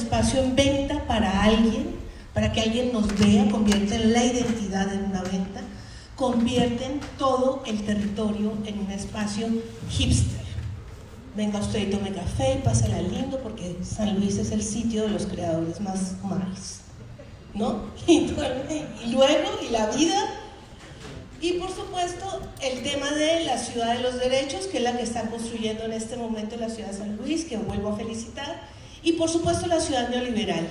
espacio en venta para alguien, para que alguien nos vea, convierten la identidad en una venta, convierten todo el territorio en un espacio hipster. Venga usted y tome café y pásala lindo porque San Luis es el sitio de los creadores más malos, ¿no? Y luego, y la vida, y por supuesto el tema de la ciudad de los derechos, que es la que está construyendo en este momento la ciudad de San Luis, que vuelvo a felicitar, y por supuesto la ciudad neoliberal,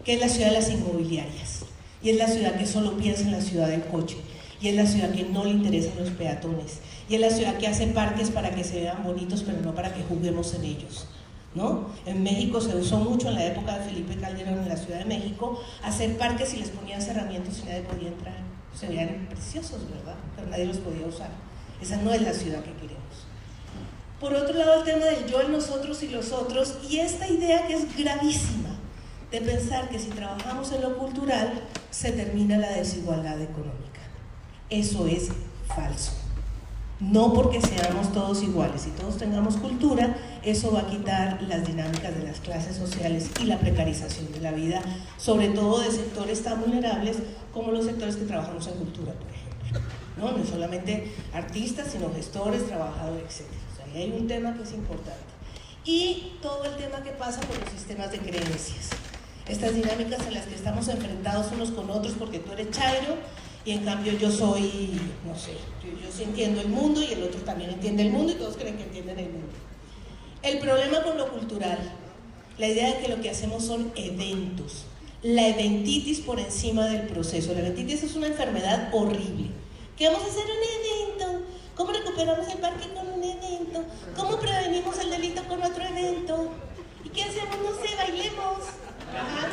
que es la ciudad de las inmobiliarias, y es la ciudad que solo piensa en la ciudad del coche, y es la ciudad que no le interesan los peatones, y es la ciudad que hace parques para que se vean bonitos, pero no para que juguemos en ellos, ¿no? En México se usó mucho en la época de Felipe Calderón en la Ciudad de México hacer parques y les ponían cerramientos y nadie podía entrar. Se veían preciosos, ¿verdad? Pero nadie los podía usar. Esa no es la ciudad que queremos. Por otro lado, el tema del yo, el nosotros y los otros, y esta idea que es gravísima de pensar que si trabajamos en lo cultural se termina la desigualdad económica. Eso es falso. No porque seamos todos iguales y todos tengamos cultura, eso va a quitar las dinámicas de las clases sociales y la precarización de la vida, sobre todo de sectores tan vulnerables como los sectores que trabajamos en cultura, por ejemplo, ¿no? No solamente artistas, sino gestores, trabajadores, etc. O sea, ahí hay un tema que es importante. Y todo el tema que pasa con los sistemas de creencias. Estas dinámicas en las que estamos enfrentados unos con otros porque tú eres chairo, y en cambio yo soy, no sé, yo sí entiendo el mundo y el otro también entiende el mundo y todos creen que entienden el mundo. El problema con lo cultural, la idea de que lo que hacemos son eventos, la eventitis por encima del proceso. La eventitis es una enfermedad horrible. ¿Qué vamos a hacer? Un evento. ¿Cómo recuperamos el parque con un evento? ¿Cómo prevenimos el delito con otro evento? ¿Y qué hacemos? No sé, bailemos. Ajá.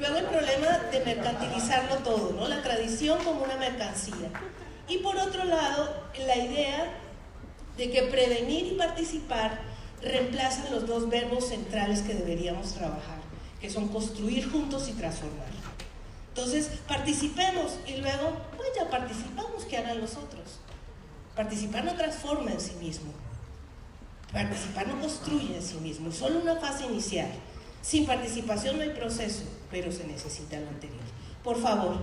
Luego el problema de mercantilizarlo todo, ¿no? La tradición como una mercancía. Y por otro lado, la idea de que prevenir y participar reemplazan los dos verbos centrales que deberíamos trabajar, que son construir juntos y transformar. Entonces, participemos y luego, pues ya participamos, ¿qué harán los otros? Participar no transforma en sí mismo. Participar no construye en sí mismo, es solo una fase inicial. Sin participación no hay proceso, pero se necesita lo anterior. Por favor.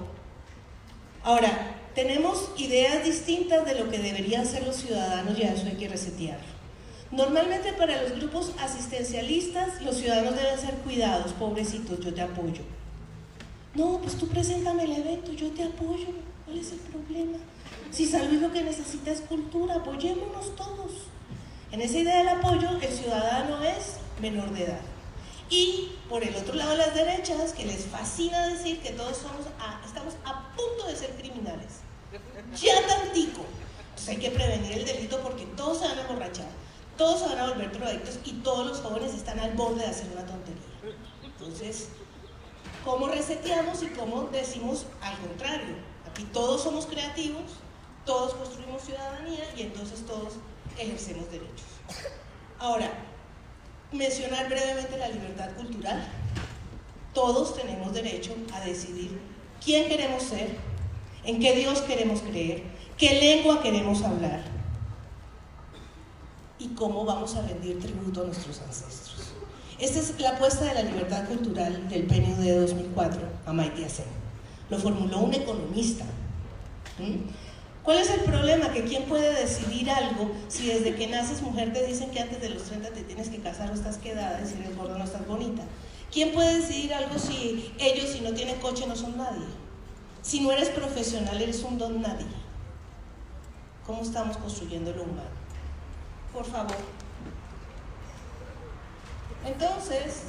Ahora, tenemos ideas distintas de lo que deberían ser los ciudadanos y a eso hay que resetearlo. Normalmente para los grupos asistencialistas, los ciudadanos deben ser cuidados, pobrecitos, yo te apoyo. No, pues tú preséntame el evento, yo te apoyo, ¿cuál es el problema? Si San Luis lo que necesita es cultura, apoyémonos todos. En esa idea del apoyo, el ciudadano es menor de edad. Y por el otro lado las derechas, que les fascina decir que todos estamos a punto de ser criminales. Ya tantico. Entonces hay que prevenir el delito porque todos se van a emborrachar, todos se van a volver drogadictos y todos los jóvenes están al borde de hacer una tontería. Entonces, ¿cómo reseteamos y cómo decimos al contrario? Aquí todos somos creativos, todos construimos ciudadanía y entonces todos ejercemos derechos. Ahora, mencionar brevemente la libertad cultural. Todos tenemos derecho a decidir quién queremos ser, en qué Dios queremos creer, qué lengua queremos hablar y cómo vamos a rendir tributo a nuestros ancestros. Esta es la apuesta de la libertad cultural del PNUD de 2004, Amartya Sen. Lo formuló un economista. ¿Cuál es el problema? Que quién puede decidir algo si desde que naces mujer te dicen que antes de los 30 te tienes que casar o estás quedada, si eres gorda no estás bonita? ¿Quién puede decidir algo si ellos, si no tienen coche, no son nadie? Si no eres profesional, eres un don nadie. ¿Cómo estamos construyendo lo humano? Por favor. Entonces,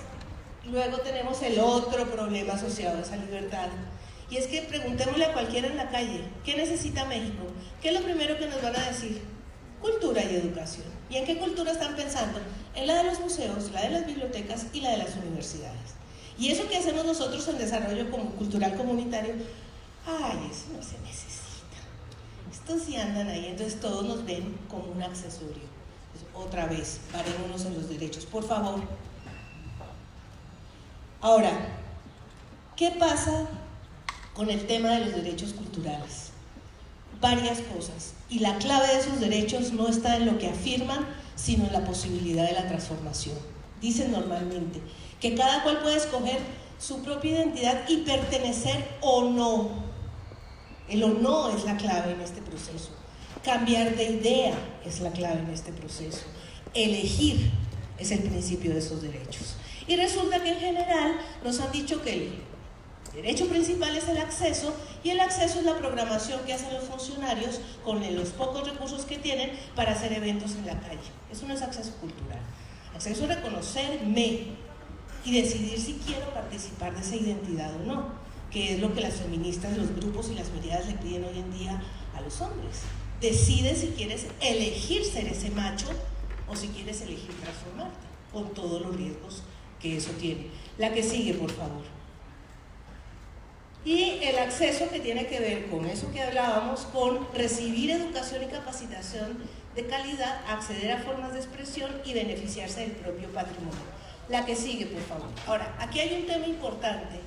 luego tenemos el otro problema asociado a esa libertad. Y es que preguntémosle a cualquiera en la calle, ¿qué necesita México? ¿Qué es lo primero que nos van a decir? Cultura y educación. ¿Y en qué cultura están pensando? En la de los museos, la de las bibliotecas y la de las universidades. Y eso que hacemos nosotros en desarrollo cultural comunitario, ¡ay, eso no se necesita! Estos sí andan ahí, entonces todos nos ven como un accesorio. Entonces, otra vez, parémonos en los derechos, por favor. Ahora, ¿qué pasa con el tema de los derechos culturales? Varias cosas, y la clave de esos derechos no está en lo que afirman, sino en la posibilidad de la transformación. dicen normalmente, que cada cual puede escoger su propia identidad y pertenecer o no. El o no es la clave en este proceso. Cambiar de idea es la clave en este proceso. Elegir es el principio de esos derechos. Y resulta que en general nos han dicho que el derecho principal es el acceso, y el acceso es la programación que hacen los funcionarios con los pocos recursos que tienen para hacer eventos en la calle. Eso no es acceso cultural. Acceso es reconocerme y decidir si quiero participar de esa identidad o no, que es lo que las feministas, los grupos y las miradas le piden hoy en día a los hombres. Decide si quieres elegir ser ese macho o si quieres elegir transformarte, con todos los riesgos que eso tiene. La que sigue, por favor. Y el acceso, que tiene que ver con eso que hablábamos, con recibir educación y capacitación de calidad, acceder a formas de expresión y beneficiarse del propio patrimonio. La que sigue, por favor. Ahora, aquí hay un tema importante,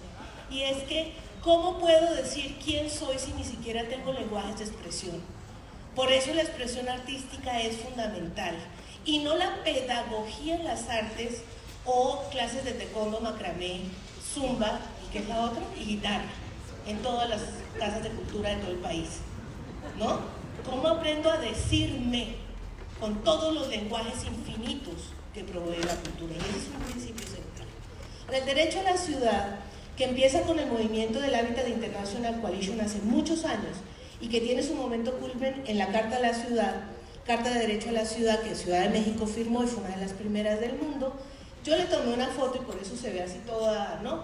y es que ¿cómo puedo decir quién soy si ni siquiera tengo lenguajes de expresión? Por eso la expresión artística es fundamental, y no la pedagogía en las artes o clases de taekwondo, macramé, zumba, ¿y qué es la otra? Y guitarra, en todas las casas de cultura de todo el país, ¿no? ¿Cómo aprendo a decirme con todos los lenguajes infinitos que provee la cultura? Y ese es un principio central. El derecho a la ciudad, que empieza con el movimiento del Habitat International Coalition hace muchos años y que tiene su momento culmen en la Carta de la Ciudad, Carta de Derecho a la Ciudad, que Ciudad de México firmó y fue una de las primeras del mundo. Yo le tomé una foto y por eso se ve así toda, ¿no?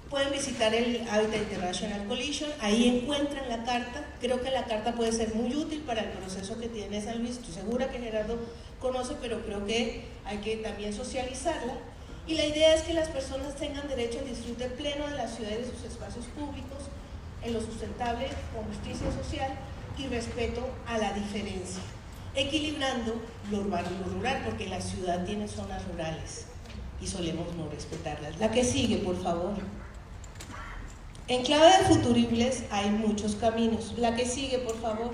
Pueden visitar el Habitat International Coalition, ahí encuentran la carta. Creo que la carta puede ser muy útil para el proceso que tiene San Luis. Estoy segura que Gerardo conoce, pero creo que hay que también socializarla. Y la idea es que las personas tengan derecho al disfrute pleno de la ciudad y de sus espacios públicos, en lo sustentable, con justicia social y respeto a la diferencia, equilibrando lo urbano y lo rural, porque la ciudad tiene zonas rurales y solemos no respetarlas. La que sigue, por favor. En clave de futuribles hay muchos caminos. La que sigue, por favor.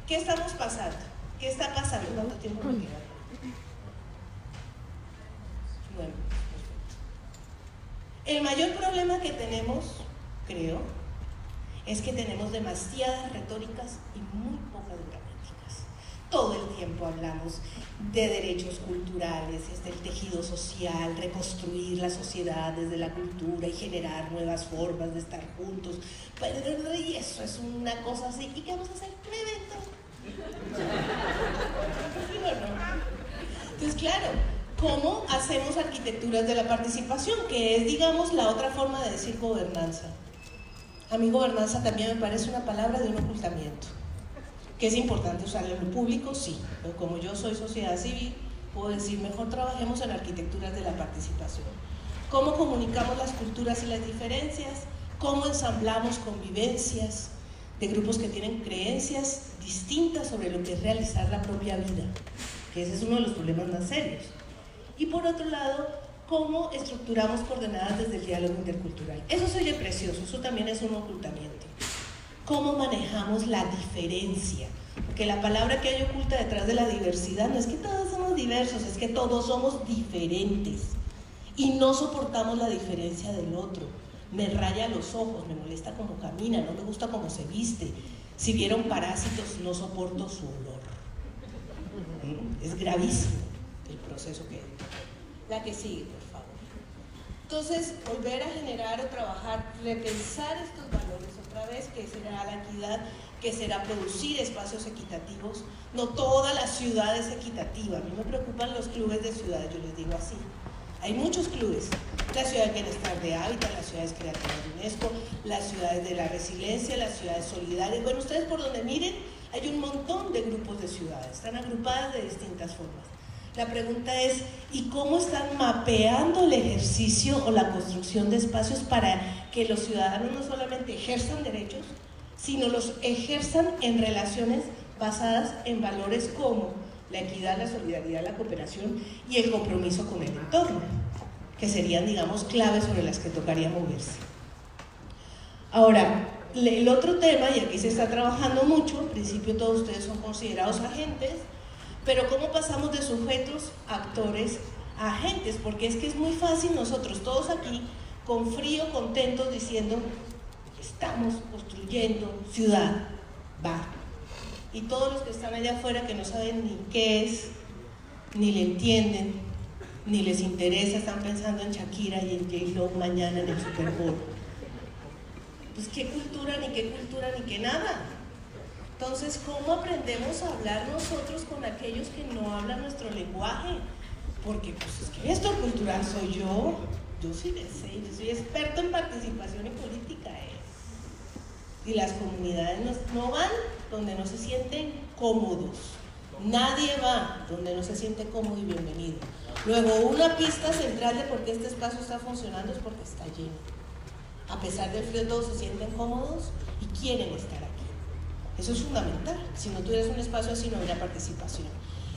¿Qué estamos pasando? ¿Qué está pasando? ¿Cuánto tiempo me queda? Bueno, el mayor problema que tenemos, creo, es que tenemos demasiadas retóricas y muy pocas gramáticas. Todo el tiempo hablamos de derechos culturales, del tejido social, reconstruir la sociedad desde la cultura y generar nuevas formas de estar juntos. Y eso es una cosa así. ¿Y qué vamos a hacer? Un evento. Entonces, claro, ¿cómo hacemos arquitecturas de la participación? Que es, digamos, la otra forma de decir gobernanza. A mí gobernanza también me parece una palabra de un ocultamiento. ¿Que es importante usarla en lo público? Sí, pero como yo soy sociedad civil, puedo decir, mejor trabajemos en arquitecturas de la participación. ¿Cómo comunicamos las culturas y las diferencias? ¿Cómo ensamblamos convivencias de grupos que tienen creencias distintas sobre lo que es realizar la propia vida? Que ese es uno de los problemas más serios. Y por otro lado, ¿cómo estructuramos coordenadas desde el diálogo intercultural? Eso se oye precioso, eso también es un ocultamiento. ¿Cómo manejamos la diferencia? Porque la palabra que hay oculta detrás de la diversidad no es que todos somos diversos, es que todos somos diferentes y no soportamos la diferencia del otro. Me raya los ojos, me molesta cómo camina, no me gusta cómo se viste. Si vieron Parásitos, no soporto su olor. Es gravísimo el proceso que hay. La que sigue, por favor. Entonces, volver a generar o trabajar, repensar estos valores otra vez, que será la equidad, que será producir espacios equitativos. No toda la ciudad es equitativa. A mí me preocupan los clubes de ciudades, yo les digo así. Hay muchos clubes, la ciudad del bienestar de Hábitat, las ciudades creativas de UNESCO, las ciudades de la resiliencia, las ciudades solidarias. Bueno, ustedes por donde miren, hay un montón de grupos de ciudades, están agrupadas de distintas formas. La pregunta es, ¿y cómo están mapeando el ejercicio o la construcción de espacios para que los ciudadanos no solamente ejerzan derechos, sino los ejerzan en relaciones basadas en valores como la equidad, la solidaridad, la cooperación y el compromiso con el entorno, que serían, digamos, claves sobre las que tocaría moverse? Ahora, el otro tema, y aquí se está trabajando mucho, en principio todos ustedes son considerados agentes, Pero ¿cómo pasamos de sujetos, actores, a agentes? Porque es que es muy fácil nosotros, todos aquí, con frío, contentos, diciendo, estamos construyendo ciudad, va. Y todos los que están allá afuera que no saben ni qué es, ni le entienden, ni les interesa, están pensando en Shakira y en J-Lo mañana en el Super Bowl. Pues qué cultura, ni qué nada. Entonces, ¿cómo aprendemos a hablar nosotros con aquellos que no hablan nuestro lenguaje? Porque pues es que esto cultural soy yo sí le sé, yo soy experto en participación y política. Y las comunidades no van donde no se sienten cómodos. Nadie va donde no se siente cómodo y bienvenido. Luego, una pista central de por qué este espacio está funcionando es porque está lleno. A pesar del frío, todos se sienten cómodos y quieren estar aquí. Eso es fundamental. Si no tuvieras un espacio así, no habría participación.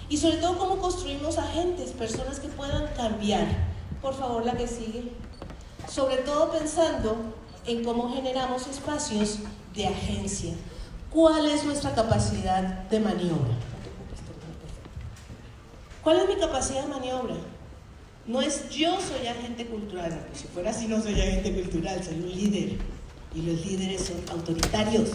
Y sobre todo, cómo construimos agentes, personas que puedan cambiar. Por favor, la que sigue. Sobre todo pensando en cómo generamos espacios de agencia. ¿Cuál es nuestra capacidad de maniobra? ¿Cuál es mi capacidad de maniobra? No es yo soy agente cultural, no, si fuera así no soy agente cultural, soy un líder. Y los líderes son autoritarios.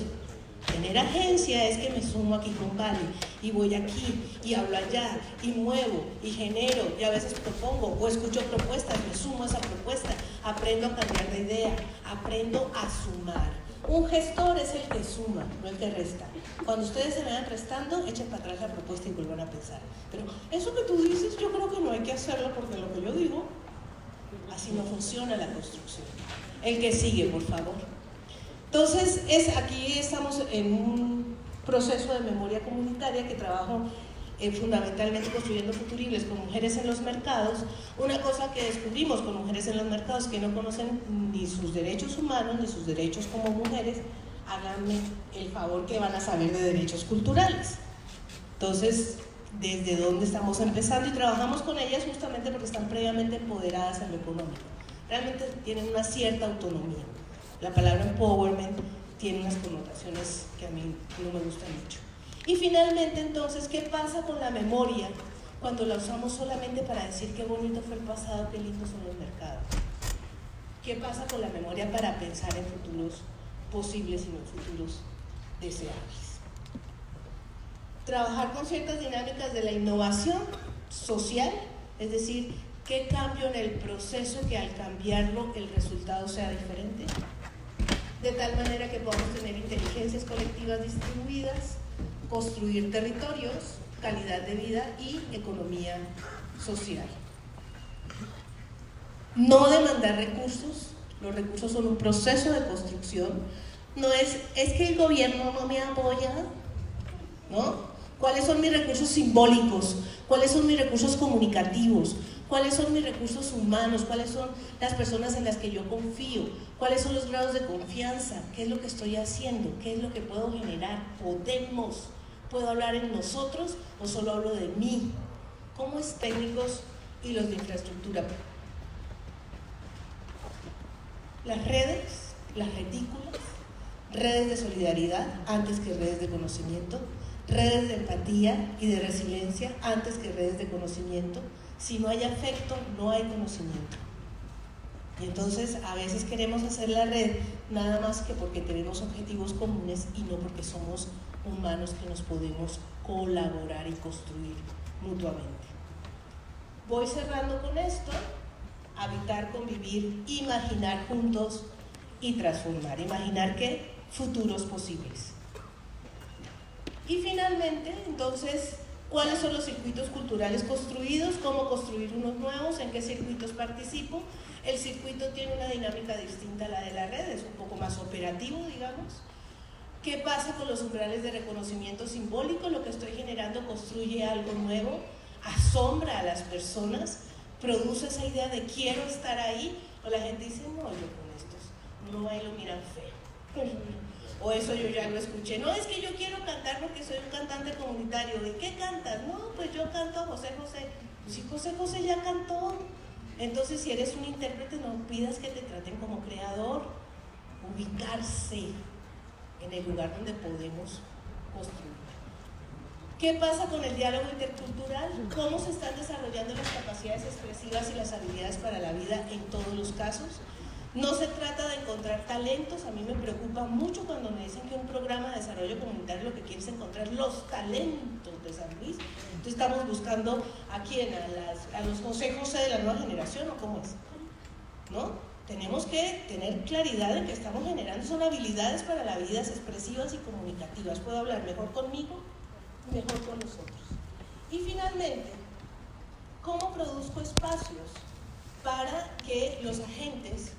Tener agencia es que me sumo aquí con Vale, y voy aquí, y hablo allá, y muevo, y genero, y a veces propongo, o escucho propuestas, me sumo a esa propuesta, aprendo a cambiar de idea, aprendo a sumar. Un gestor es el que suma, no el que resta. Cuando ustedes se vayan restando, echen para atrás la propuesta y vuelvan a pensar. Pero eso que tú dices, yo creo que no hay que hacerlo porque lo que yo digo, así no funciona la construcción. El que sigue, por favor. Entonces, aquí estamos en un proceso de memoria comunitaria que trabajo fundamentalmente construyendo futuribles con mujeres en los mercados. Una cosa que descubrimos con mujeres en los mercados que no conocen ni sus derechos humanos ni sus derechos como mujeres, háganme el favor que van a saber de derechos culturales. Entonces, ¿desde dónde estamos empezando? Y trabajamos con ellas justamente porque están previamente empoderadas en lo económico. Realmente tienen una cierta autonomía. La palabra empowerment tiene unas connotaciones que a mí no me gustan mucho. Y finalmente, entonces, ¿qué pasa con la memoria cuando la usamos solamente para decir qué bonito fue el pasado, qué lindos son los mercados? ¿Qué pasa con la memoria para pensar en futuros posibles y no en futuros deseables? Trabajar con ciertas dinámicas de la innovación social, es decir, ¿qué cambio en el proceso que al cambiarlo el resultado sea diferente? De tal manera que podamos tener inteligencias colectivas distribuidas, construir territorios, calidad de vida y economía social. No demandar recursos, los recursos son un proceso de construcción. No es que el gobierno no me apoya, ¿no? ¿Cuáles son mis recursos simbólicos? ¿Cuáles son mis recursos comunicativos? ¿Cuáles son mis recursos humanos? ¿Cuáles son las personas en las que yo confío? ¿Cuáles son los grados de confianza? ¿Qué es lo que estoy haciendo? ¿Qué es lo que puedo generar? ¿Puedo hablar en nosotros o solo hablo de mí? ¿Cómo es técnicos y los de infraestructura? Las redes, las retículas, redes de solidaridad antes que redes de conocimiento, redes de empatía y de resiliencia antes que redes de conocimiento. Si no hay afecto, no hay conocimiento. Y entonces a veces queremos hacer la red nada más que porque tenemos objetivos comunes y no porque somos humanos que nos podemos colaborar y construir mutuamente. Voy cerrando con esto: habitar, convivir, imaginar juntos y transformar. Imaginar qué futuros posibles. Y finalmente, entonces, ¿cuáles son los circuitos culturales construidos? ¿Cómo construir unos nuevos? ¿En qué circuitos participo? El circuito tiene una dinámica distinta a la de la red, es un poco más operativo, digamos. ¿Qué pasa con los umbrales de reconocimiento simbólico? Lo que estoy generando construye algo nuevo, asombra a las personas, produce esa idea de quiero estar ahí, o la gente dice, no, yo con estos no, ahí lo miran feo. O eso yo ya lo escuché, no, es que yo quiero cantar porque soy un cantante comunitario. ¿De qué cantas? No, pues yo canto a José José. Si José José ya cantó. Entonces, si eres un intérprete, no pidas que te traten como creador. Ubicarse en el lugar donde podemos construir. ¿Qué pasa con el diálogo intercultural? ¿Cómo se están desarrollando las capacidades expresivas y las habilidades para la vida en todos los casos? No se trata de encontrar talentos. A mí me preocupa mucho cuando me dicen que un programa de desarrollo comunitario lo que quiere es encontrar los talentos de San Luis. Entonces estamos buscando a quién, a los José José de la nueva generación, ¿o cómo es? ¿No? Tenemos que tener claridad en que estamos generando son habilidades para la vida expresivas y comunicativas. Puedo hablar mejor conmigo, mejor con los otros. Y finalmente, ¿cómo produzco espacios para que los agentes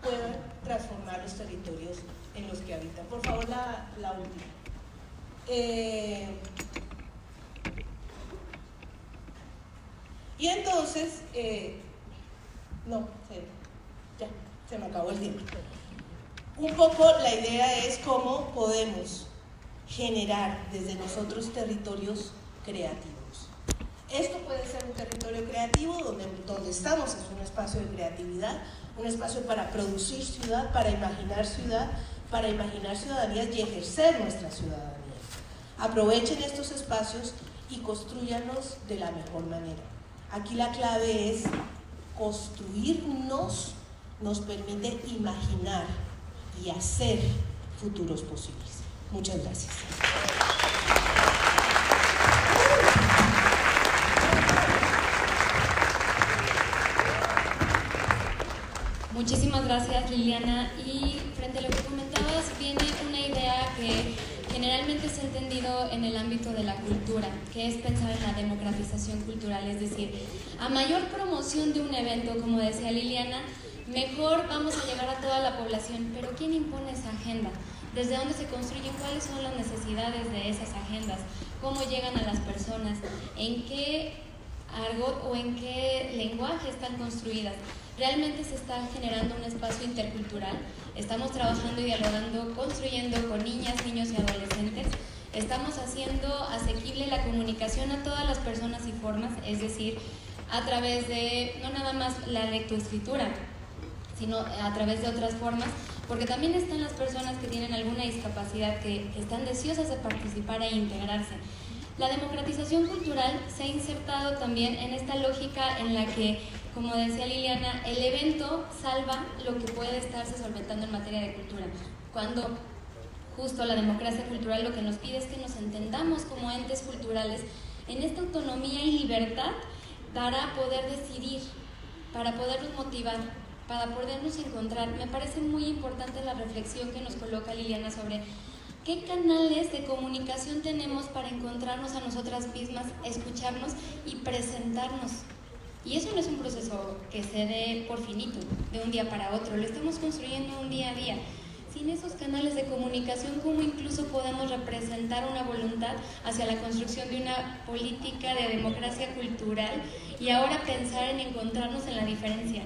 puedan transformar los territorios en los que habitan? Por favor, la última. Y entonces, ya, se me acabó el tiempo. Un poco la idea es cómo podemos generar desde nosotros territorios creativos. Esto puede ser un territorio creativo donde estamos, es un espacio de creatividad, un espacio para producir ciudad, para imaginar ciudadanías y ejercer nuestra ciudadanía. Aprovechen estos espacios y construyanlos de la mejor manera. Aquí la clave es construirnos, nos permite imaginar y hacer futuros posibles. Muchas gracias. Muchísimas gracias, Liliana. Y frente a lo que comentabas, viene una idea que generalmente se ha entendido en el ámbito de la cultura, que es pensar en la democratización cultural, es decir, a mayor promoción de un evento, como decía Liliana, mejor vamos a llegar a toda la población. Pero ¿quién impone esa agenda? ¿Desde dónde se construyen? ¿Cuáles son las necesidades de esas agendas? ¿Cómo llegan a las personas? ¿En qué argot o en qué lenguaje están construidas? Realmente se está generando un espacio intercultural. Estamos trabajando y dialogando, construyendo con niñas, niños y adolescentes. Estamos haciendo asequible la comunicación a todas las personas y formas, es decir, a través de no nada más la lectoescritura, sino a través de otras formas, porque también están las personas que tienen alguna discapacidad que están deseosas de participar e integrarse. La democratización cultural se ha insertado también en esta lógica en la que, como decía Liliana, el evento salva lo que puede estarse solventando en materia de cultura. Cuando justo la democracia cultural lo que nos pide es que nos entendamos como entes culturales en esta autonomía y libertad para poder decidir, para podernos motivar, para podernos encontrar. Me parece muy importante la reflexión que nos coloca Liliana sobre ¿qué canales de comunicación tenemos para encontrarnos a nosotras mismas, escucharnos y presentarnos? Y eso no es un proceso que se dé por finito, de un día para otro, lo estamos construyendo un día a día. Sin esos canales de comunicación, ¿cómo incluso podemos representar una voluntad hacia la construcción de una política de democracia cultural y ahora pensar en encontrarnos en la diferencia?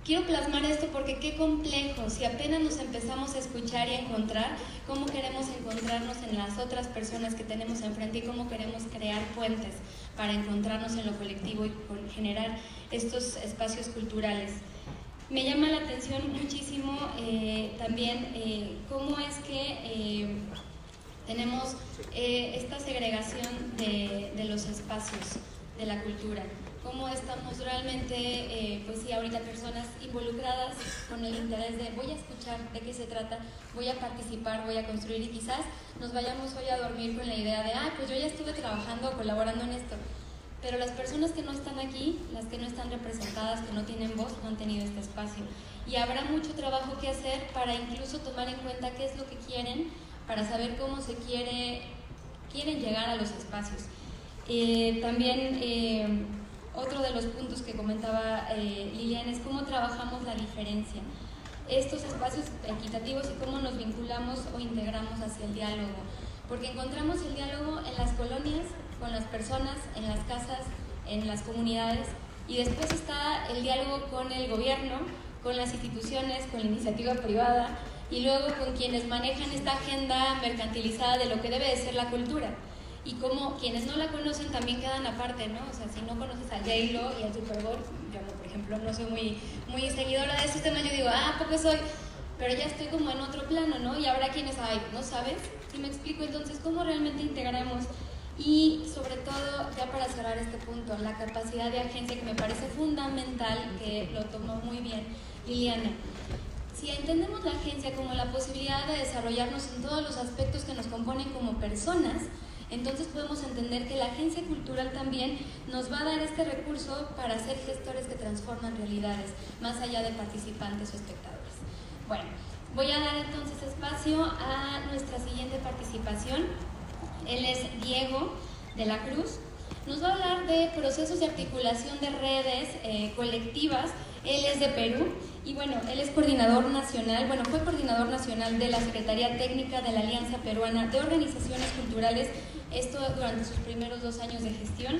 Quiero plasmar esto porque qué complejo, si apenas nos empezamos a escuchar y a encontrar, cómo queremos encontrarnos en las otras personas que tenemos enfrente y cómo queremos crear puentes para encontrarnos en lo colectivo y generar estos espacios culturales. Me llama la atención muchísimo también cómo es que tenemos esta segregación de los espacios de la cultura. Cómo estamos realmente, pues sí, ahorita personas involucradas con el interés de voy a escuchar de qué se trata, voy a participar, voy a construir y quizás nos vayamos hoy a dormir con la idea de pues yo ya estuve trabajando o colaborando en esto. Pero las personas que no están aquí, las que no están representadas, que no tienen voz, no han tenido este espacio. Y habrá mucho trabajo que hacer para incluso tomar en cuenta qué es lo que quieren, para saber cómo se quieren llegar a los espacios. También otro de los puntos que comentaba Liliana es cómo trabajamos la diferencia. Estos espacios equitativos y cómo nos vinculamos o integramos hacia el diálogo. Porque encontramos el diálogo en las colonias, con las personas, en las casas, en las comunidades, y después está el diálogo con el gobierno, con las instituciones, con la iniciativa privada, y luego con quienes manejan esta agenda mercantilizada de lo que debe de ser la cultura. Y como quienes no la conocen también quedan aparte, ¿no? O sea, si no conoces a J-Lo y al Super Bowl, yo, por ejemplo, no soy muy seguidora de estos temas, yo digo, poco soy, pero ya estoy como en otro plano, ¿no? Y habrá quienes, no sabes, si me explico. Entonces, ¿cómo realmente integramos y sobre todo, ya para cerrar este punto, la capacidad de agencia, que me parece fundamental, que lo tomó muy bien Liliana. Si entendemos la agencia como la posibilidad de desarrollarnos en todos los aspectos que nos componen como personas, entonces podemos entender que la agencia cultural también nos va a dar este recurso para ser gestores que transforman realidades, más allá de participantes o espectadores. Bueno, voy a dar entonces espacio a nuestra siguiente participación. Él es Diego de la Cruz. Nos va a hablar de procesos de articulación de redes colectivas. Él es de Perú y bueno, él es coordinador nacional, fue coordinador nacional de la Secretaría Técnica de la Alianza Peruana de Organizaciones Culturales, esto durante sus primeros 2 años de gestión.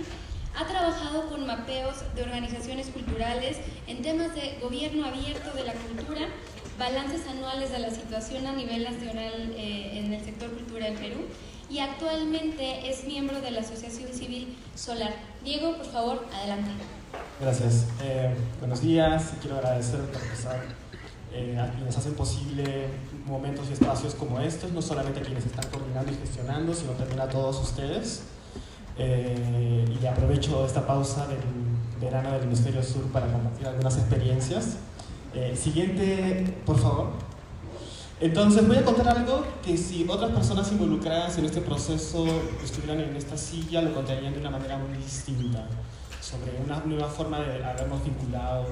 Ha trabajado con mapeos de organizaciones culturales en temas de gobierno abierto de la cultura, balances anuales de la situación a nivel nacional en el sector cultura en Perú, y actualmente es miembro de la Asociación Civil Solar. Diego, por favor, adelante. Gracias. Buenos días. Quiero agradecer por empezar a quienes hacen posible momentos y espacios como estos, no solamente a quienes están coordinando y gestionando, sino también a todos ustedes. Y aprovecho esta pausa del verano del Hemisferio Sur para compartir algunas experiencias. Siguiente, por favor. Entonces voy a contar algo que si otras personas involucradas en este proceso estuvieran en esta silla, lo contarían de una manera muy distinta, sobre una nueva forma de habernos vinculado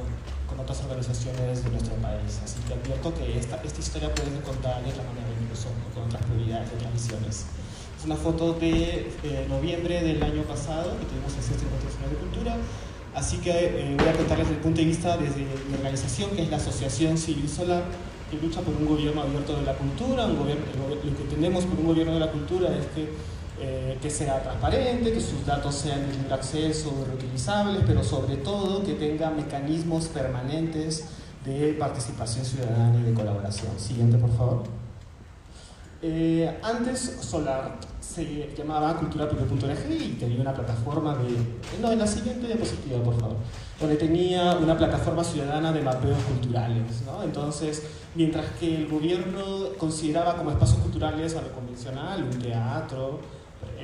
con otras organizaciones de nuestro país. Así que advierto que esta historia puede contar de la manera en que somos, con otras prioridades, otras visiones. Es una foto de noviembre del año pasado, que tuvimos el Centro Internacional de Cultura. Así que voy a contarles desde el punto de vista desde mi organización, que es la Asociación Civil Solar, que lucha por un gobierno abierto de la cultura. Lo que entendemos por un gobierno de la cultura es que sea transparente, que sus datos sean de libre acceso, reutilizables, pero sobre todo que tenga mecanismos permanentes de participación ciudadana y de colaboración. Siguiente, por favor. Antes Solar se llamaba culturaperú.org y tenía una plataforma en la siguiente diapositiva, por favor, donde tenía una plataforma ciudadana de mapeos culturales, ¿no? Entonces, mientras que el gobierno consideraba como espacios culturales a lo convencional, un teatro,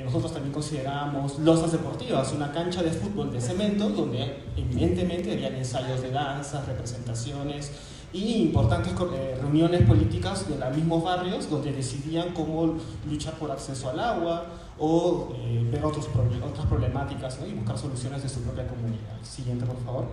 nosotros también considerábamos losas deportivas, una cancha de fútbol de cemento donde evidentemente habían ensayos de danza, representaciones y importantes reuniones políticas de los mismos barrios donde decidían cómo luchar por acceso al agua o ver otras problemáticas, ¿no? Y buscar soluciones de su propia comunidad. Siguiente, por favor.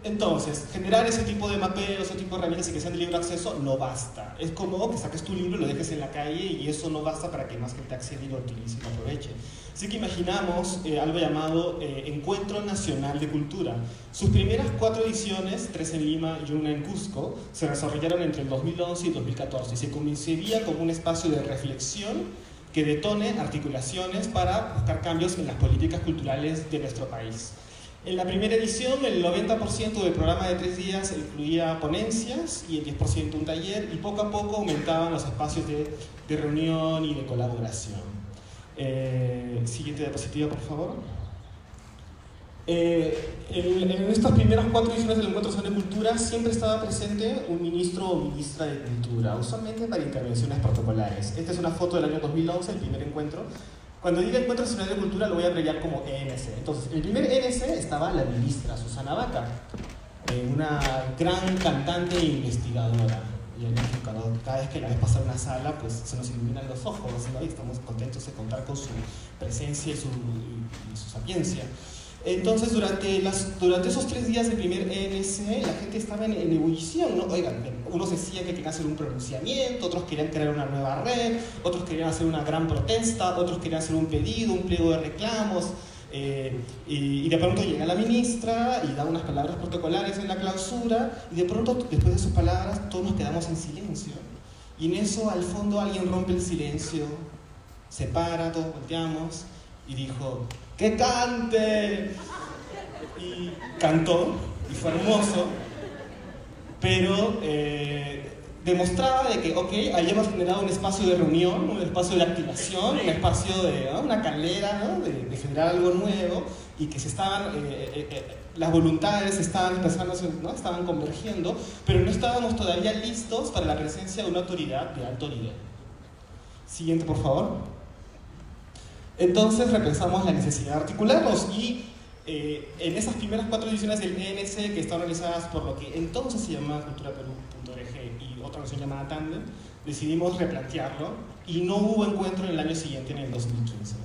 Entonces, generar ese tipo de mapeos, ese tipo de herramientas y que sean de libre acceso no basta. Es como que saques tu libro y lo dejes en la calle y eso no basta para que más gente acceda y lo utilice y lo aproveche. Así que imaginamos algo llamado Encuentro Nacional de Cultura. Sus primeras 4 ediciones, 3 en Lima y una en Cusco, se desarrollaron entre el 2011 y 2014 y se concebía como un espacio de reflexión que detone articulaciones para buscar cambios en las políticas culturales de nuestro país. En la primera edición, el 90% del programa de 3 días incluía ponencias y el 10% un taller, y poco a poco aumentaban los espacios de reunión y de colaboración. Siguiente diapositiva, por favor. En estas primeras 4 ediciones del Encuentro Nacional de Cultura siempre estaba presente un ministro o ministra de Cultura, usualmente para intervenciones protocolares. Esta es una foto del año 2011, el primer encuentro. Cuando diga Encuentro Nacional de Cultura lo voy a abreviar como ENC. Entonces, en el primer ENC estaba la ministra Susana Baca, una gran cantante e investigadora. Y en México, cada vez que la ves pasar una sala, pues se nos iluminan los ojos, ¿no? Y estamos contentos de contar con su presencia y su sapiencia. Entonces, durante esos 3 días del primer ENC, la gente estaba en ebullición, ¿no? Oigan, unos decían que querían hacer un pronunciamiento, otros querían crear una nueva red, otros querían hacer una gran protesta, otros querían hacer un pedido, un pliego de reclamos. Y de pronto llega la ministra y da unas palabras protocolares en la clausura, y de pronto, después de sus palabras, todos nos quedamos en silencio. Y en eso, al fondo, alguien rompe el silencio, se para, todos volteamos, y dijo: ¡que cante! Y cantó, y fue hermoso, pero demostraba de que, ok, ahí hemos generado un espacio de reunión, un espacio de activación, un espacio de una calera, ¿no? de generar algo nuevo, y que las voluntades estaban empezando, ¿no? Estaban convergiendo, pero no estábamos todavía listos para la presencia de una autoridad de alto nivel. Siguiente, por favor. Entonces repensamos la necesidad de articularnos y en esas primeras 4 ediciones del ENC, que están organizadas por lo que entonces se llamaba culturaperú.org y otra organización llamada Tandem, decidimos replantearlo y no hubo encuentro en el año siguiente, en el 2015.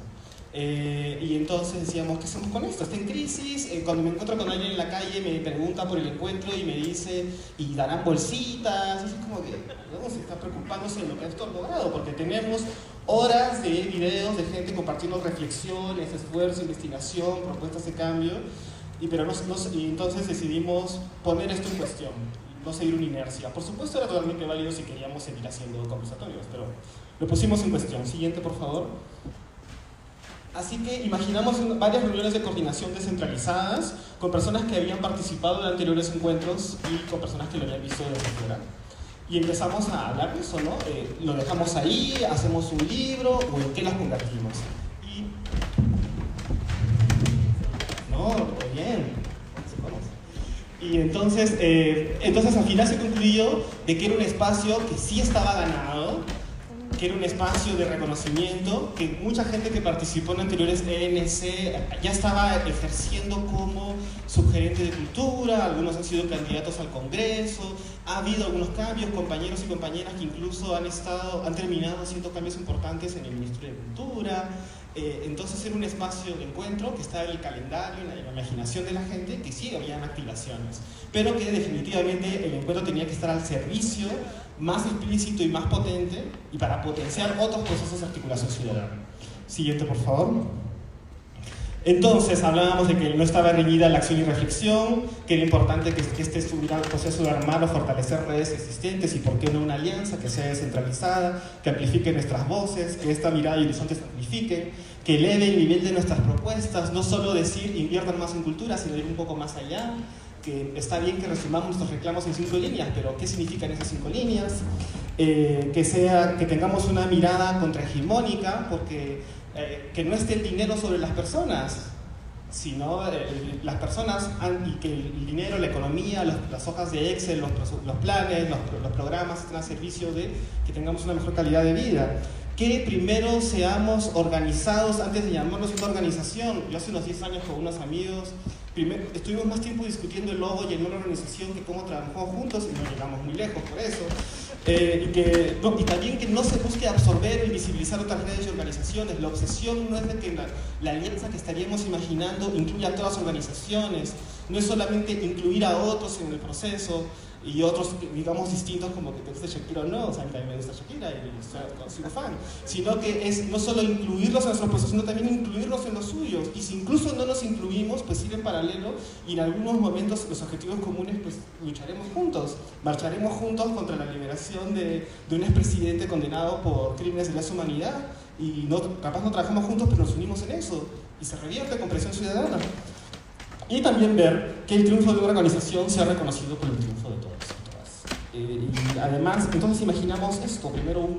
Y entonces decíamos, ¿qué hacemos con esto? Está en crisis. Cuando me encuentro con alguien en la calle me pregunta por el encuentro y me dice, ¿y darán bolsitas? Y es como que no se está preocupándose de lo que esto ha logrado, porque tenemos horas de videos de gente compartiendo reflexiones, esfuerzo, investigación, propuestas de cambio, y entonces decidimos poner esto en cuestión, no seguir una inercia. Por supuesto era totalmente válido si queríamos seguir haciendo conversatorios, pero lo pusimos en cuestión. Siguiente, por favor. Así que imaginamos varias reuniones de coordinación descentralizadas con personas que habían participado en anteriores encuentros y con personas que lo habían visto desde fuera. Y empezamos a hablar de eso, ¿no? Lo dejamos ahí, hacemos un libro, o en qué las convertimos. Bien. Y entonces al final se concluyó de que era un espacio que sí estaba ganado, que era un espacio de reconocimiento, que mucha gente que participó en anteriores ENC ya estaba ejerciendo como subgerente de cultura, algunos han sido candidatos al Congreso, ha habido algunos cambios, compañeros y compañeras que incluso han terminado haciendo cambios importantes en el Ministerio de Cultura. Entonces era un espacio de encuentro que estaba en el calendario, en la imaginación de la gente, que sí habían activaciones, pero que definitivamente el encuentro tenía que estar al servicio más explícito y más potente y para potenciar otros procesos de articulación ciudadana. Siguiente, por favor. Entonces hablábamos de que no estaba reñida la acción y reflexión, que era importante que este estuviera el proceso de armar o fortalecer redes existentes y por qué no una alianza que sea descentralizada, que amplifique nuestras voces, que esta mirada y horizonte se amplifiquen, que eleve el nivel de nuestras propuestas, no solo decir inviertan más en cultura, sino ir un poco más allá, que está bien que resumamos nuestros reclamos en 5 líneas, pero ¿qué significan esas 5 líneas? Que tengamos una mirada contrahegemónica, porque que no esté el dinero sobre las personas, sino las personas y que el dinero, la economía, las hojas de Excel, los planes, los programas estén al servicio de que tengamos una mejor calidad de vida. Que primero seamos organizados antes de llamarnos una organización. Yo hace unos 10 años con unos amigos estuvimos más tiempo discutiendo el logo y en una organización que cómo trabajamos juntos y no llegamos muy lejos por eso. Y también que no se busque absorber o invisibilizar otras redes y organizaciones. La obsesión no es de que la alianza que estaríamos imaginando incluya a todas las organizaciones, no es solamente incluir a otros en el proceso y otros, digamos, distintos, como que te gusta Shakira o no, o sea, a mí también me gusta Shakira y soy fan, sino que es no solo incluirlos en nuestro proceso, sino también incluirlos en los suyos, y si incluso no nos incluimos, pues ir en paralelo, y en algunos momentos los objetivos comunes, pues lucharemos juntos, marcharemos juntos contra la liberación de un expresidente condenado por crímenes de lesa humanidad, y capaz no trabajamos juntos, pero nos unimos en eso, y se revierte con presión ciudadana. Y también ver que el triunfo de una organización sea reconocido por el triunfo de todos y todas. Y además, entonces imaginamos esto, primero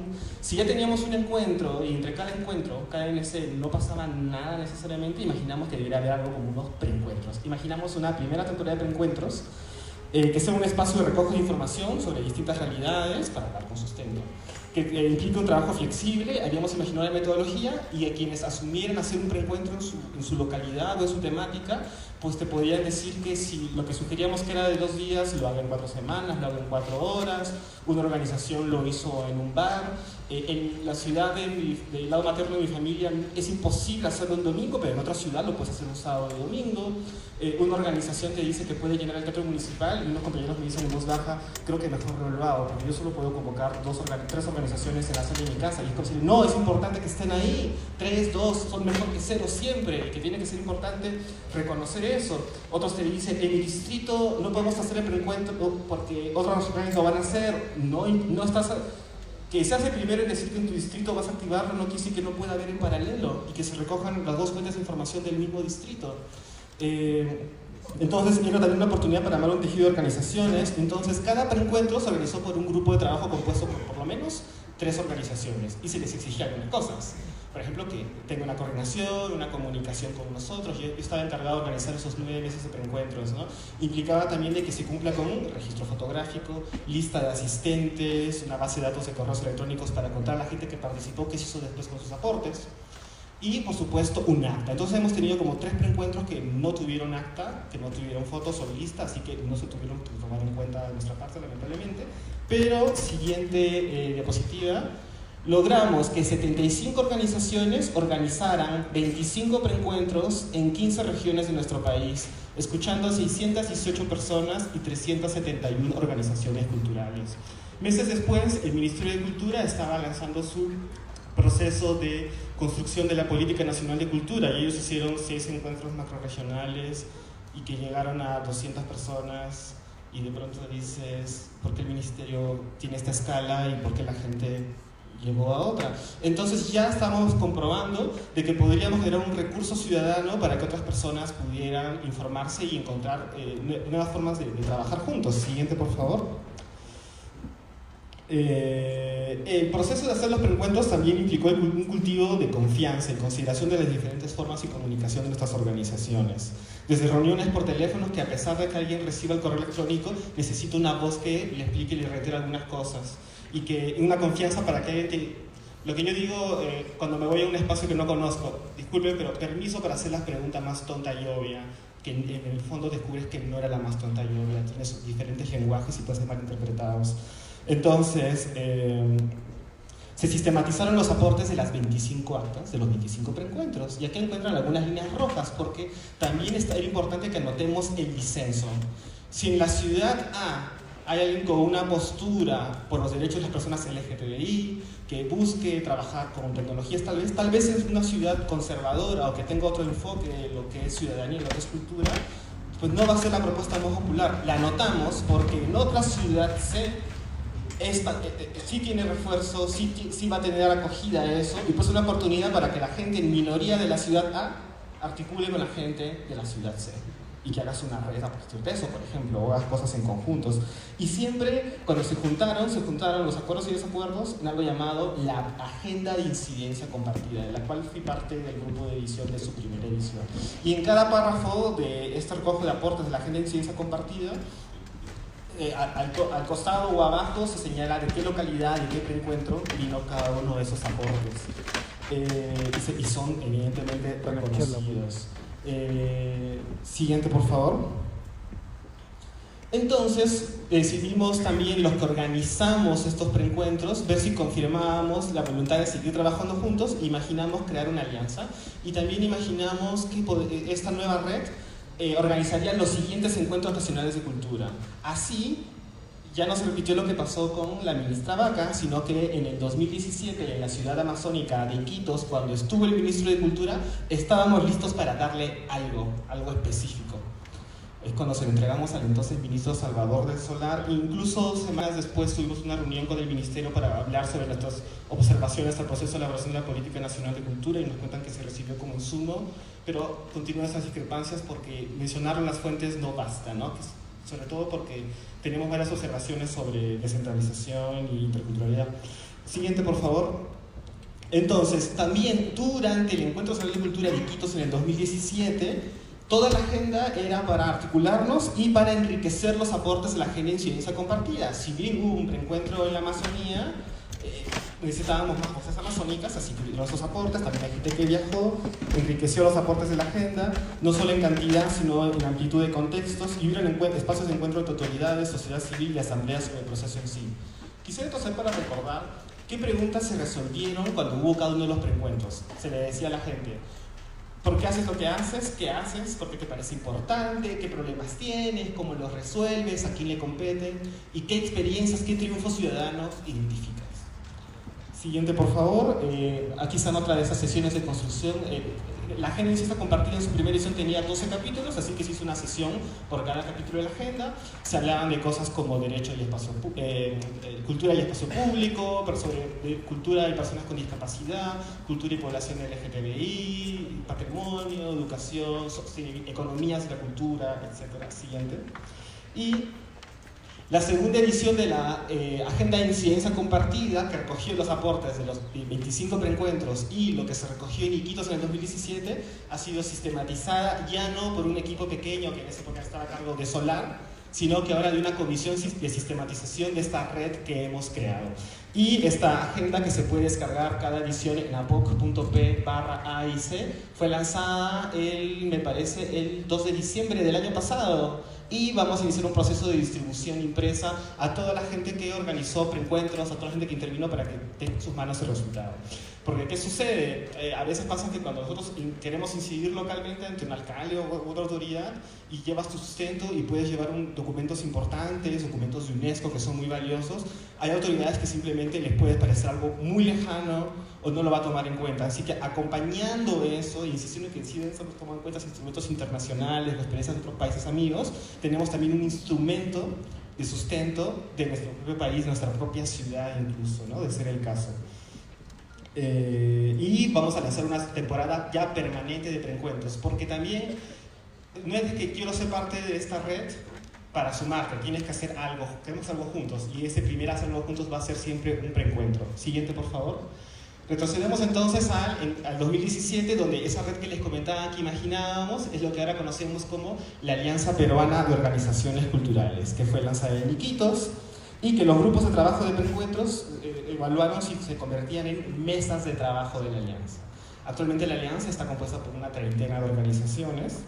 si ya teníamos un encuentro y entre cada encuentro, cada NC no pasaba nada necesariamente, imaginamos que debería haber algo como unos preencuentros. Imaginamos una primera temporada de preencuentros que sea un espacio de recoge de información sobre distintas realidades para dar con sustento, que implique un trabajo flexible. Habíamos imaginado la metodología y a quienes asumieran hacer un preencuentro en su localidad o en su temática, pues te podrían decir que si lo que sugeríamos que era de 2 días, lo haga en 4 semanas, lo haga en 4 horas. Una organización lo hizo en un bar. En la ciudad del lado materno de mi familia es imposible hacerlo un domingo, pero en otra ciudad lo puedes hacer un sábado y domingo. Una organización te dice que puede llenar el teatro municipal y unos compañeros me dicen en voz baja, creo que mejor renovado, porque yo solo puedo convocar 3 organizaciones en la sala de mi casa, y es como decir, no, es importante que estén ahí, 3, 2 son mejor que 0 siempre, y que tiene que ser importante reconocer eso. Otros te dicen, en mi distrito no podemos hacer el preencuentro porque otras organizaciones lo van a hacer, no estás... Que se hace primero en decir que en tu distrito vas a activarlo no quiere decir que no pueda haber en paralelo y que se recojan las 2 fuentes de información del mismo distrito. Entonces era también una oportunidad para armar un tejido de organizaciones. Entonces cada preencuentro se organizó por un grupo de trabajo compuesto por lo menos 3 organizaciones y se les exigía algunas cosas. Por ejemplo, que tenga una coordinación, una comunicación con nosotros. Yo estaba encargado de organizar esos 9 meses de preencuentros, ¿no? Implicaba también de que se cumpla con un registro fotográfico, lista de asistentes, una base de datos de correos electrónicos para contar a la gente que participó, qué se hizo después con sus aportes. Y, por supuesto, un acta. Entonces hemos tenido como 3 preencuentros que no tuvieron acta, que no tuvieron fotos o lista, así que no se tuvieron que tomar en cuenta de nuestra parte, lamentablemente. Pero, siguiente diapositiva. Logramos que 75 organizaciones organizaran 25 preencuentros en 15 regiones de nuestro país, escuchando a 618 personas y 371 organizaciones culturales. Meses después, el Ministerio de Cultura estaba lanzando su proceso de construcción de la Política Nacional de Cultura y ellos hicieron 6 encuentros macrorregionales y que llegaron a 200 personas y de pronto dices, ¿por qué el Ministerio tiene esta escala y por qué la gente llegó a otra? Entonces ya estamos comprobando de que podríamos generar un recurso ciudadano para que otras personas pudieran informarse y encontrar nuevas formas de trabajar juntos. Siguiente, por favor. El proceso de hacer los preencuentros también implicó un cultivo de confianza y consideración de las diferentes formas y comunicación de nuestras organizaciones. Desde reuniones por teléfono, que a pesar de que alguien reciba el correo electrónico, necesita una voz que le explique y le reitere algunas cosas. Y que una confianza para que alguien lo que yo digo cuando me voy a un espacio que no conozco, disculpen, pero permiso para hacer la pregunta más tonta y obvia, que en el fondo descubres que no era la más tonta y obvia, tienes diferentes lenguajes y pueden ser malinterpretados. Entonces, se sistematizaron los aportes de las 25 actas, de los 25 preencuentros, y aquí encuentran algunas líneas rojas, porque también era importante que anotemos el disenso. Si en la ciudad A hay alguien con una postura por los derechos de las personas LGTBI, que busque trabajar con tecnologías, tal vez es una ciudad conservadora o que tenga otro enfoque de lo que es ciudadanía y lo que es cultura, pues no va a ser la propuesta más popular. La anotamos porque en otra ciudad sí tiene refuerzo, sí va a tener acogida a eso, y pues una oportunidad para que la gente en minoría de la ciudad A articule con la gente de la ciudad C y que hagas una red a partir de eso, por ejemplo, o hagas cosas en conjuntos. Y siempre, cuando se juntaron los acuerdos y desacuerdos en algo llamado la Agenda de Incidencia Compartida, de la cual fui parte del grupo de edición de su primera edición. Y en cada párrafo de este recojo de aportes de la Agenda de Incidencia Compartida, al costado o abajo se señala de qué localidad y qué preencuentro vino cada uno de esos aportes. Y son evidentemente reconocidos. Siguiente, por favor. Entonces decidimos también, los que organizamos estos preencuentros, ver si confirmábamos la voluntad de seguir trabajando juntos. Imaginamos crear una alianza y también imaginamos que esta nueva red organizaría los siguientes encuentros nacionales de cultura. Así, ya no se repitió lo que pasó con la ministra Vaca, sino que en el 2017, en la ciudad amazónica de Iquitos, cuando estuvo el ministro de Cultura, estábamos listos para darle algo específico. Es cuando se lo entregamos al entonces ministro Salvador del Solar. Incluso semanas después tuvimos una reunión con el ministerio para hablar sobre nuestras observaciones al proceso de elaboración de la Política Nacional de Cultura, y nos cuentan que se recibió como insumo, pero continúan esas discrepancias porque mencionar las fuentes no basta, ¿no? Sobre todo porque tenemos varias observaciones sobre descentralización y interculturalidad. Siguiente, por favor. Entonces, también durante el Encuentro Nacional de Cultura de Iquitos en el 2017, toda la agenda era para articularnos y para enriquecer los aportes de la Agenda de Incidencia Compartida. Si bien hubo un reencuentro en la Amazonía, necesitábamos más voces amazónicas, así que nuestros aportes, también hay gente que viajó, enriqueció los aportes de la agenda, no solo en cantidad, sino en amplitud de contextos, y hubieron espacios de encuentro de autoridades, sociedad civil y asambleas sobre el proceso en sí. Quisiera entonces para recordar qué preguntas se resolvieron cuando hubo cada uno de los preencuentros. Se le decía a la gente: ¿por qué haces lo que haces? ¿Qué haces? ¿Por qué te parece importante? ¿Qué problemas tienes? ¿Cómo los resuelves? ¿A quién le competen? ¿Y qué experiencias, qué triunfos ciudadanos identificas? Siguiente, por favor. Aquí están otra de esas sesiones de construcción. La Agenda de Incidencia Compartida en su primera edición tenía 12 capítulos, así que se hizo una sesión por cada capítulo de la agenda. Se hablaban de cosas como derecho y espacio, cultura y espacio público, sobre cultura y personas con discapacidad, cultura y población LGTBI, patrimonio, educación, economías de la cultura, etc. Siguiente. Y La segunda edición de la Agenda de Incidencia Compartida, que recogió los aportes de los 25 preencuentros y lo que se recogió en Iquitos en el 2017, ha sido sistematizada ya no por un equipo pequeño que en esa época estaba a cargo de Solar, sino que ahora de una comisión de sistematización de esta red que hemos creado. Y esta agenda, que se puede descargar cada edición en apoc.p/AIC, fue lanzada me parece, el 2 de diciembre del año pasado. Y vamos a iniciar un proceso de distribución impresa a toda la gente que organizó preencuentros, a toda la gente que intervino para que tenga en sus manos el resultado. Porque, ¿qué sucede? A veces pasa que cuando nosotros queremos incidir localmente ante un alcalde o otra autoridad y llevas tu sustento y puedes llevar documentos importantes, documentos de UNESCO que son muy valiosos, hay autoridades que simplemente les puede parecer algo muy lejano o no lo va a tomar en cuenta. Así que acompañando eso, insistiendo en que sí deben tomar en cuenta los instrumentos internacionales, las experiencias de otros países amigos, tenemos también un instrumento de sustento de nuestro propio país, de nuestra propia ciudad incluso, ¿no? De ser el caso. Y vamos a lanzar una temporada ya permanente de preencuentros, porque también no es que quiero ser parte de esta red para sumarte, tienes que hacer algo, queremos algo juntos, y ese primer hacer algo juntos va a ser siempre un preencuentro. Siguiente, por favor. Retrocedemos entonces al 2017, donde esa red que les comentaba que imaginábamos es lo que ahora conocemos como la Alianza Peruana de Organizaciones Culturales, que fue lanzada en Iquitos, y que los grupos de trabajo de preencuentros evaluaron si se convertían en mesas de trabajo de la Alianza. Actualmente la Alianza está compuesta por una treintena de organizaciones,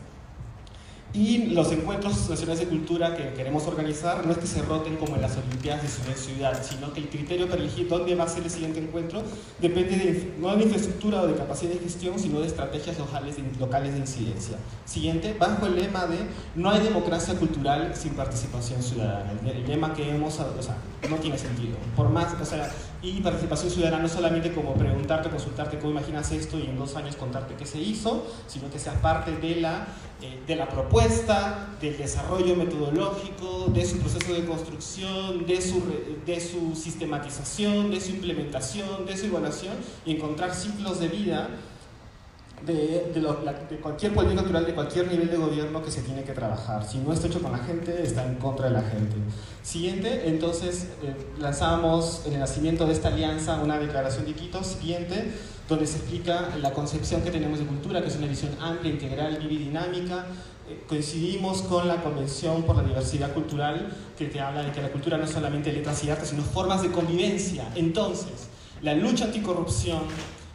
y los encuentros nacionales de cultura que queremos organizar no es que se roten como en las Olimpiadas de ciudad en ciudad, sino que el criterio para elegir dónde va a ser el siguiente encuentro depende no de infraestructura o de capacidad de gestión, sino de estrategias locales de incidencia. Siguiente, bajo el lema de no hay democracia cultural sin participación ciudadana. El lema que no tiene sentido. Por más, y participación ciudadana no solamente como preguntarte, consultarte cómo imaginas esto y en 2 años contarte qué se hizo, sino que seas parte de la propuesta, del desarrollo metodológico, de su proceso de construcción, de su sistematización, de su implementación, de su evaluación, y encontrar ciclos de vida de cualquier política cultural, de cualquier nivel de gobierno que se tiene que trabajar. Si no está hecho con la gente, está en contra de la gente. Siguiente, entonces lanzamos en el nacimiento de esta alianza una declaración de Iquitos, siguiente, donde se explica la concepción que tenemos de cultura, que es una visión amplia, integral, viva y dinámica. Coincidimos con la Convención por la Diversidad Cultural, que te habla de que la cultura no es solamente letras y artes, sino formas de convivencia. Entonces, la lucha anticorrupción,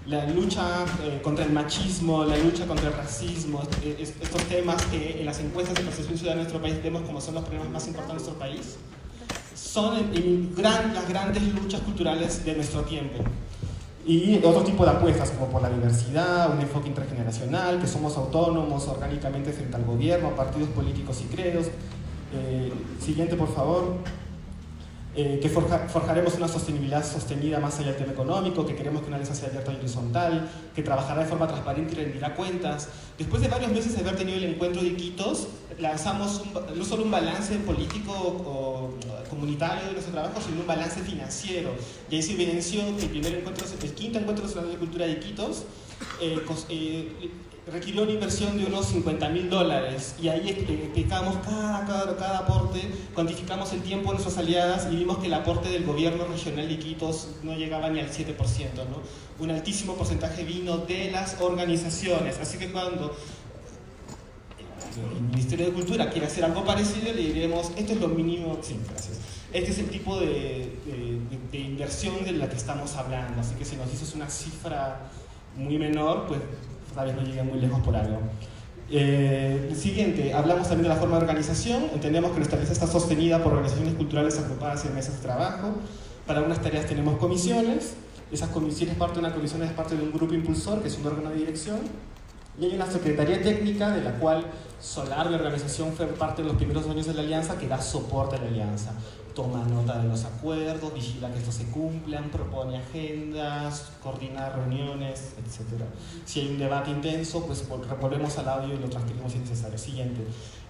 la lucha contra el machismo, la lucha contra el racismo, estos temas que en las encuestas de percepción ciudadana de nuestro país vemos como son los problemas más importantes de nuestro país, son las grandes luchas culturales de nuestro tiempo. Y otro tipo de apuestas, como por la diversidad, un enfoque intergeneracional, que somos autónomos orgánicamente frente al gobierno, partidos políticos y credos. Siguiente, por favor. Que forjaremos una sostenibilidad sostenida más allá del tema económico, que queremos que una alianza sea abierta y horizontal, que trabajará de forma transparente y rendirá cuentas. Después de varios meses de haber tenido el encuentro de Iquitos, lanzamos no solo un balance político o comunitario de nuestro trabajo, sino un balance financiero. Y ahí se evidenció que el quinto encuentro nacional de cultura de Iquitos requirió una inversión de unos $50.000, y ahí explicamos cada aporte, cuantificamos el tiempo de nuestras aliadas y vimos que el aporte del gobierno regional de Iquitos no llegaba ni al 7%, ¿no? Un altísimo porcentaje vino de las organizaciones, así que cuando el Ministerio de Cultura quiere hacer algo parecido, le diremos, esto es lo mínimo, sí, gracias. Este es el tipo de inversión de la que estamos hablando, así que si nos dices una cifra muy menor, pues tal vez no llegue muy lejos por algo. Siguiente, hablamos también de la forma de organización. Entendemos que nuestra alianza está sostenida por organizaciones culturales agrupadas en mesas de trabajo. Para algunas tareas tenemos comisiones. Esas comisiones, parte de una comisión es parte de un grupo impulsor, que es un órgano de dirección. Y hay una secretaría técnica, de la cual Solar, la organización, fue parte de los primeros años de la alianza, que da soporte a la alianza. Toma nota de los acuerdos, vigila que estos se cumplan, propone agendas, coordina reuniones, etc. Si hay un debate intenso, pues volvemos al audio y lo transcribimos si es necesario. Siguiente.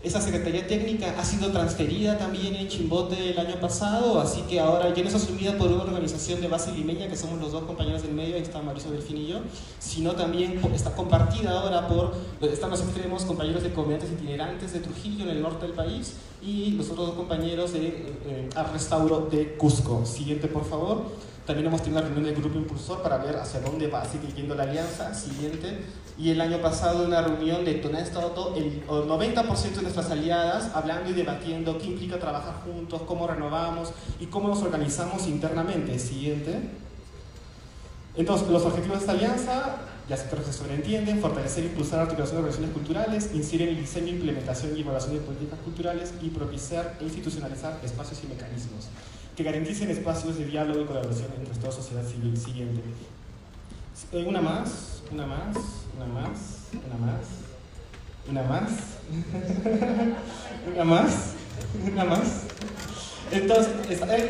Esa secretaría técnica ha sido transferida también en Chimbote el año pasado, así que ahora ya no es asumida por una organización de base limeña, que somos los dos compañeros del medio, ahí está Mauricio Delfín y yo, sino también está compartida ahora están los extremos, compañeros de comunidad estudiantes itinerantes de Trujillo, en el norte del país, y los otros 2 compañeros de Art Restauro de Cusco. Siguiente, por favor. También hemos tenido una reunión del grupo impulsor para ver hacia dónde va a seguir yendo la alianza. Siguiente. Y el año pasado una reunión de donde han estado el 90% de nuestras aliadas hablando y debatiendo qué implica trabajar juntos, cómo renovamos y cómo nos organizamos internamente. Siguiente. Entonces, los objetivos de esta alianza, ya creo que se sobreentienden: fortalecer e impulsar la articulación de relaciones culturales, incidir en el diseño, implementación y evaluación de políticas culturales y propiciar e institucionalizar espacios y mecanismos que garanticen espacios de diálogo y colaboración entre toda sociedad civil. Siguiente. Una más. Una más. Entonces,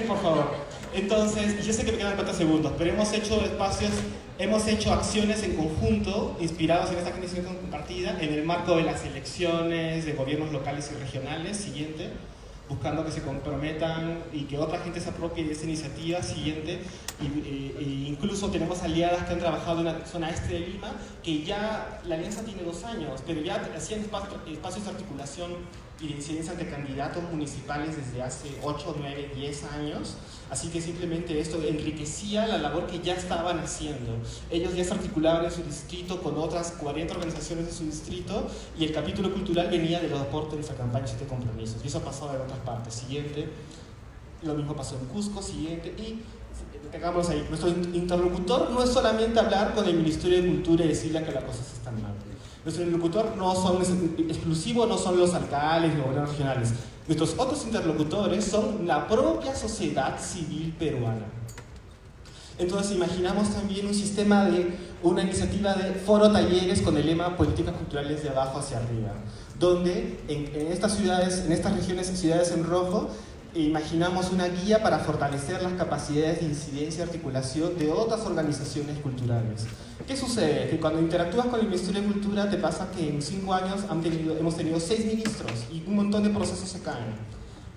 por favor. Entonces, yo sé que me quedan 4 segundos, pero hemos hecho acciones en conjunto, inspirados en esta generación compartida, en el marco de las elecciones de gobiernos locales y regionales. Siguiente. Buscando que se comprometan y que otra gente se apropie de esta iniciativa. Siguiente. Incluso tenemos aliadas que han trabajado en la zona este de Lima, que ya la alianza tiene 2 años, pero ya hacían espacios de articulación y de incidencia ante candidatos municipales desde hace 8, 9, 10 años. Así que simplemente esto enriquecía la labor que ya estaban haciendo. Ellos ya se articulaban en su distrito con otras 40 organizaciones de su distrito, y el capítulo cultural venía de los aportes de nuestra campaña 7 compromisos. Y eso pasó en otras partes. Siguiente. Lo mismo pasó en Cusco. Siguiente. Y tengamos ahí, nuestro interlocutor no es solamente hablar con el Ministerio de Cultura y decirle que las cosas están mal. Nuestro interlocutor no son exclusivo, no son los alcaldes, los gobiernos regionales. Nuestros otros interlocutores son la propia sociedad civil peruana. Entonces imaginamos también un sistema de una iniciativa de foro talleres con el lema políticas culturales de abajo hacia arriba, donde en estas ciudades, en estas regiones, ciudades en rojo, imaginamos una guía para fortalecer las capacidades de incidencia y articulación de otras organizaciones culturales. ¿Qué sucede? Que cuando interactúas con el Ministerio de Cultura te pasa que en 5 años hemos tenido 6 ministros y un montón de procesos se caen.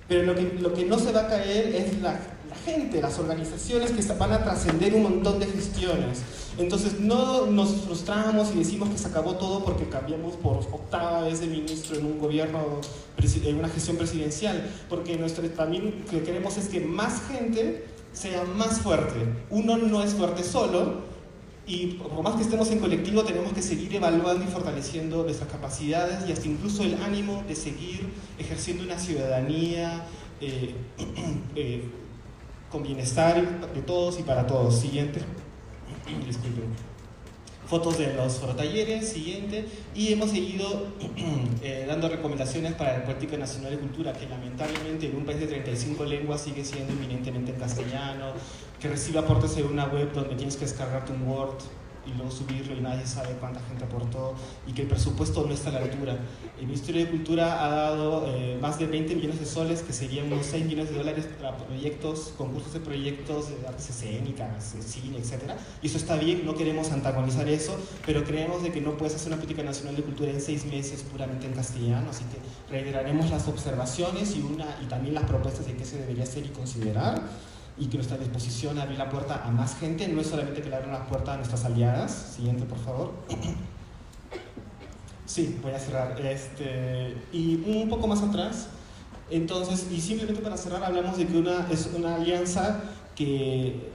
Pero lo que no se va a caer es la gente, las organizaciones que van a trascender un montón de gestiones. Entonces no nos frustramos y decimos que se acabó todo porque cambiamos por 8ª vez de ministro en un gobierno, en una gestión presidencial, porque también lo que queremos es que más gente sea más fuerte. Uno no es fuerte solo, y por más que estemos en colectivo tenemos que seguir evaluando y fortaleciendo nuestras capacidades y hasta incluso el ánimo de seguir ejerciendo una ciudadanía con bienestar de todos y para todos. Siguiente. Disculpen. Fotos de los forotalleres. Siguiente. Y hemos seguido dando recomendaciones para la Política Nacional de Cultura, que lamentablemente en un país de 35 lenguas sigue siendo eminentemente en castellano, que recibe aportes en una web donde tienes que descargarte un Word y luego subirlo y nadie sabe cuánta gente aportó, y que el presupuesto no está a la altura. El Ministerio de Cultura ha dado más de 20 millones de soles, que serían unos 6 millones de dólares para proyectos, concursos de proyectos de artes escénicas, cine, etc. Y eso está bien, no queremos antagonizar eso, pero creemos de que no puedes hacer una política nacional de cultura en 6 meses puramente en castellano, así que reiteraremos las observaciones y también las propuestas de qué se debería hacer y considerar, y que nuestra disposición a abrir la puerta a más gente no es solamente que le abran la puerta a nuestras aliadas. Siguiente, por favor. Sí, voy a cerrar. Y un poco más atrás, entonces, y simplemente para cerrar, hablamos de que es una alianza que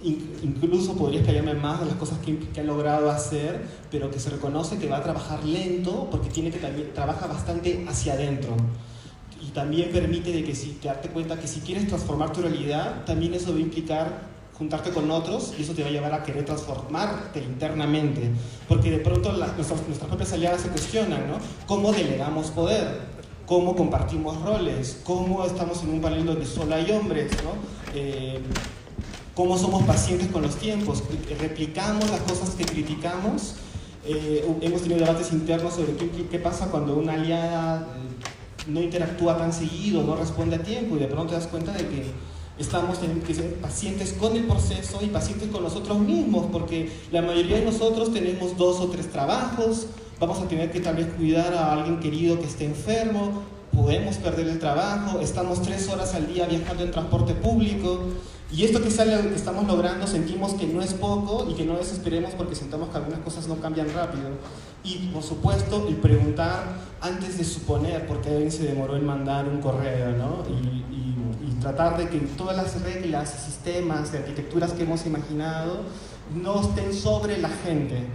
incluso podría explayarme más de las cosas que ha logrado hacer, pero que se reconoce que va a trabajar lento porque también trabaja bastante hacia adentro. Y también permite de que darte cuenta que si quieres transformar tu realidad, también eso va a implicar juntarte con otros, y eso te va a llevar a querer transformarte internamente, porque de pronto nuestras propias aliadas se cuestionan, ¿no? ¿Cómo delegamos poder? ¿Cómo compartimos roles? ¿Cómo estamos en un panel donde solo hay hombres, ¿no? ¿Cómo somos pacientes con los tiempos? ¿Replicamos las cosas que criticamos? Hemos tenido debates internos sobre qué pasa cuando una aliada no interactúa tan seguido, no responde a tiempo, y de pronto te das cuenta de que estamos teniendo que ser pacientes con el proceso y pacientes con nosotros mismos, porque la mayoría de nosotros tenemos 2 o 3 trabajos, vamos a tener que tal vez cuidar a alguien querido que esté enfermo, podemos perder el trabajo, estamos 3 horas al día viajando en transporte público, y esto que estamos logrando sentimos que no es poco y que no desesperemos porque sentamos que algunas cosas no cambian rápido. Y por supuesto el preguntar antes de suponer, porque alguien se demoró en mandar un correo, ¿no? Y tratar de que todas las reglas y sistemas de arquitecturas que hemos imaginado no estén sobre la gente.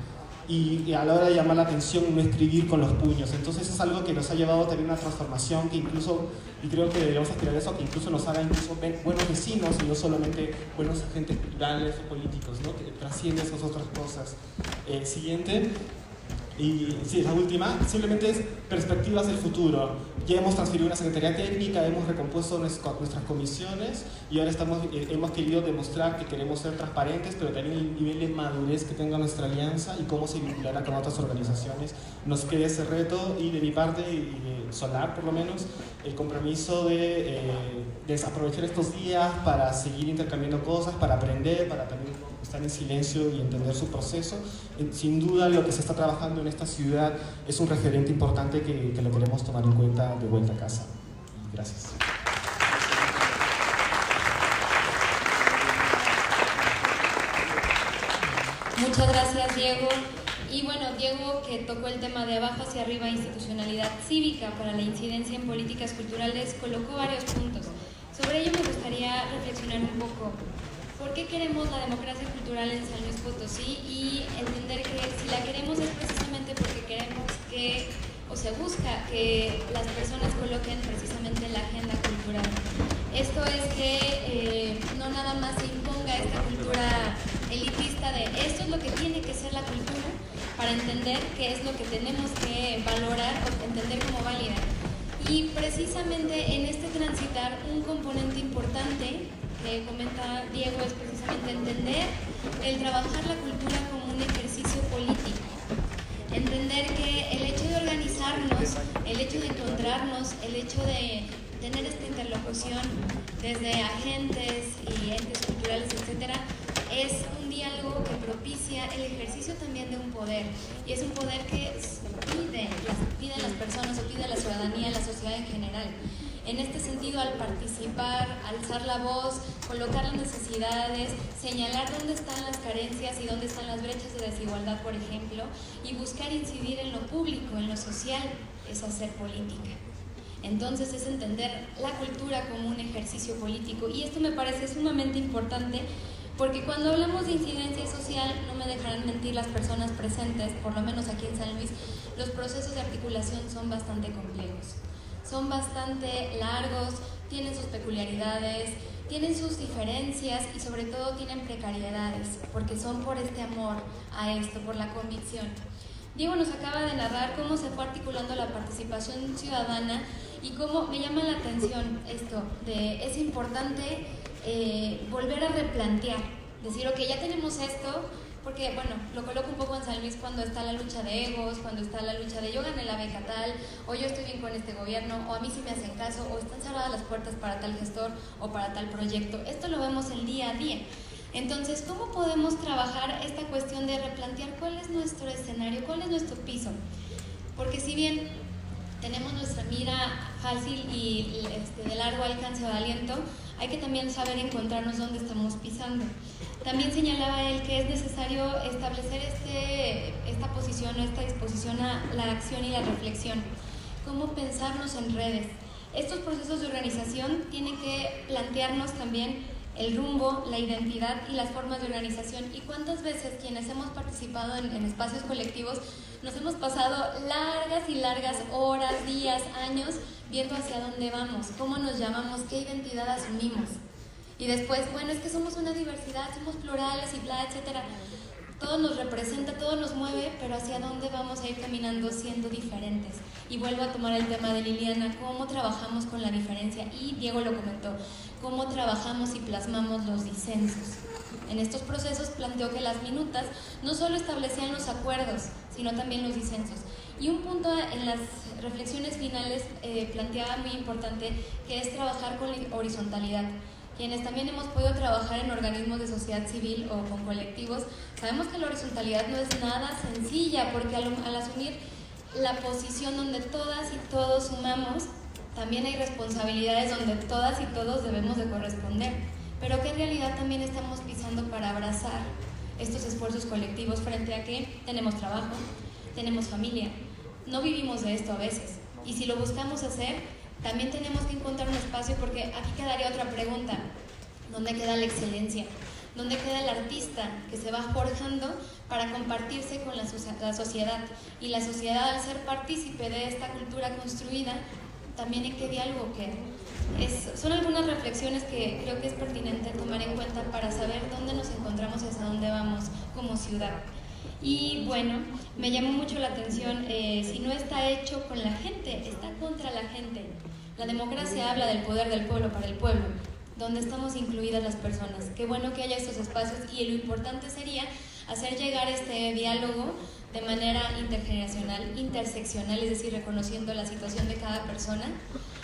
Y a la hora de llamar la atención, no escribir con los puños. Entonces es algo que nos ha llevado a tener una transformación que incluso, y creo que deberíamos aspirar a eso, que incluso nos haga incluso buenos vecinos y no solamente buenos agentes culturales o políticos, ¿no? Que trasciende esas otras cosas. Siguiente. Y sí, la última, simplemente es perspectivas del futuro. Ya hemos transferido una secretaría técnica, hemos recompuesto nuestras comisiones y ahora hemos querido demostrar que queremos ser transparentes, pero también el nivel de madurez que tenga nuestra alianza y cómo se vinculará con otras organizaciones. Nos queda ese reto y de mi parte, y de Solar por lo menos, el compromiso de desaprovechar estos días para seguir intercambiando cosas, para aprender, para también estar en silencio y entender su proceso. Sin duda lo que se está trabajando en esta ciudad es un referente importante que lo queremos tomar en cuenta de vuelta a casa. Gracias. Muchas gracias, Diego. Y bueno, Diego, que tocó el tema de abajo hacia arriba, institucionalidad cívica para la incidencia en políticas culturales, colocó varios puntos. Sobre ello me gustaría reflexionar un poco. ¿Por qué queremos la democracia cultural en San Luis Potosí? Y entender que si la queremos es precisamente porque queremos que, o se busca que las personas coloquen precisamente la agenda cultural. Esto es que no nada más se imponga esta cultura elitista de esto es lo que tiene que ser la cultura para entender qué es lo que tenemos que valorar o entender como válida. Y precisamente en este transitar un componente importante que comenta Diego es precisamente entender el trabajar la cultura como un ejercicio político. Entender que el hecho de organizarnos, el hecho de encontrarnos, el hecho de tener esta interlocución desde agentes y entes culturales, etcétera, es un diálogo que propicia el ejercicio también de un poder. Y es un poder que piden las personas o pide la ciudadanía, la sociedad en general. En este sentido, al participar, alzar la voz, colocar las necesidades, señalar dónde están las carencias y dónde están las brechas de desigualdad, por ejemplo, y buscar incidir en lo público, en lo social, es hacer política. Entonces es entender la cultura como un ejercicio político. Y esto me parece sumamente importante porque cuando hablamos de incidencia social, no me dejarán mentir las personas presentes, por lo menos aquí en San Luis, los procesos de articulación son bastante complejos. Son bastante largos, tienen sus peculiaridades, tienen sus diferencias y sobre todo tienen precariedades, porque son por este amor a esto, por la convicción. Diego nos acaba de narrar cómo se fue articulando la participación ciudadana y cómo me llama la atención esto, es importante volver a replantear, decir, ok, ya tenemos esto, porque, bueno, lo coloco un poco en San Luis cuando está la lucha de egos, cuando está la lucha de yo gané la beca tal, o yo estoy bien con este gobierno, o a mí sí me hacen caso, o están cerradas las puertas para tal gestor o para tal proyecto. Esto lo vemos el día a día. Entonces, ¿cómo podemos trabajar esta cuestión de replantear cuál es nuestro escenario, cuál es nuestro piso? Porque si bien tenemos nuestra mira fácil y de largo alcance o de aliento, hay que también saber encontrarnos dónde estamos pisando. También señalaba él que es necesario establecer esta posición o esta disposición a la acción y la reflexión. Cómo pensarnos en redes. Estos procesos de organización tienen que plantearnos también el rumbo, la identidad y las formas de organización. Y cuántas veces quienes hemos participado en espacios colectivos nos hemos pasado largas y largas horas, días, años viendo hacia dónde vamos, cómo nos llamamos, qué identidad asumimos. Y después, bueno, es que somos una diversidad, somos plurales y bla, etcétera. Todo nos representa, todo nos mueve, pero hacia dónde vamos a ir caminando siendo diferentes. Y vuelvo a tomar el tema de Liliana, cómo trabajamos con la diferencia. Y Diego lo comentó, cómo trabajamos y plasmamos los disensos. En estos procesos planteó que las minutas no solo establecían los acuerdos, sino también los disensos. Y un punto en las reflexiones finales planteaba muy importante, que es trabajar con la horizontalidad. Quienes también hemos podido trabajar en organismos de sociedad civil o con colectivos, sabemos que la horizontalidad no es nada sencilla, porque al asumir la posición donde todas y todos sumamos, también hay responsabilidades donde todas y todos debemos de corresponder, pero que en realidad también estamos pisando para abrazar estos esfuerzos colectivos frente a que tenemos trabajo, tenemos familia, no vivimos de esto a veces. Y si lo buscamos hacer, también tenemos que encontrar un espacio, porque aquí quedaría otra pregunta: ¿dónde queda la excelencia? ¿Dónde queda el artista que se va forjando para compartirse con la sociedad? Y la sociedad, al ser partícipe de esta cultura construida, también en qué diálogo queda. Son algunas reflexiones que creo que es pertinente tomar en cuenta para saber dónde nos encontramos y hacia dónde vamos como ciudad. Y bueno, me llamó mucho la atención, si no está hecho con la gente, está contra la gente. La democracia habla del poder del pueblo para el pueblo, donde estamos incluidas las personas. Qué bueno que haya estos espacios, y lo importante sería hacer llegar este diálogo de manera intergeneracional, interseccional, es decir, reconociendo la situación de cada persona,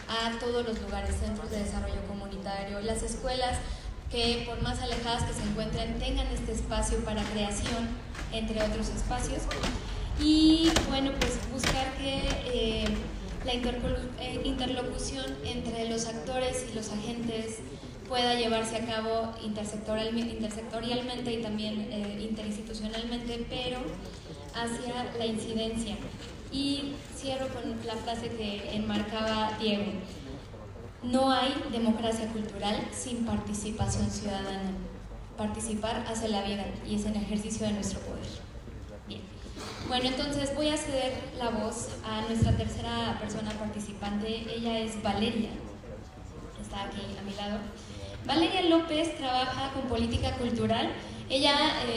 a todos los lugares, centros de desarrollo comunitario, las escuelas, que por más alejadas que se encuentren, tengan este espacio para creación, entre otros espacios. Y bueno, pues buscar que la interlocución entre los actores y los agentes pueda llevarse a cabo intersectorialmente y también interinstitucionalmente, pero hacia la incidencia. Y cierro con la frase que enmarcaba Diego: no hay democracia cultural sin participación ciudadana. Participar hace la vida y es el ejercicio de nuestro poder. Bien. Bueno, entonces voy a ceder la voz a nuestra tercera persona participante. Ella es Valeria, está aquí a mi lado. Valeria López trabaja con política cultural. Ella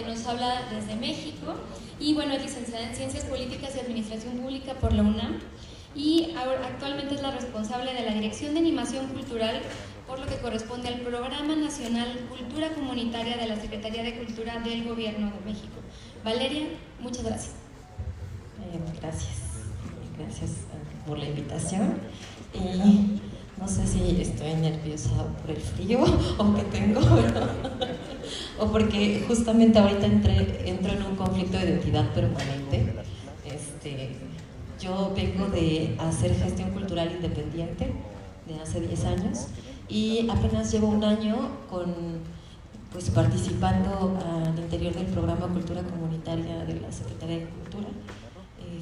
nos habla desde México y bueno, es licenciada en Ciencias Políticas y Administración Pública por la UNAM, y actualmente es la responsable de la Dirección de Animación Cultural, por lo que corresponde al Programa Nacional Cultura Comunitaria de la Secretaría de Cultura del Gobierno de México. Valeria, muchas gracias. Gracias por la invitación. Y no sé si estoy nerviosa por el frío o que tengo, o porque justamente ahorita entro en un conflicto de identidad permanente. Yo vengo de hacer gestión cultural independiente de hace 10 años y apenas llevo un año participando al interior del programa Cultura Comunitaria de la Secretaría de Cultura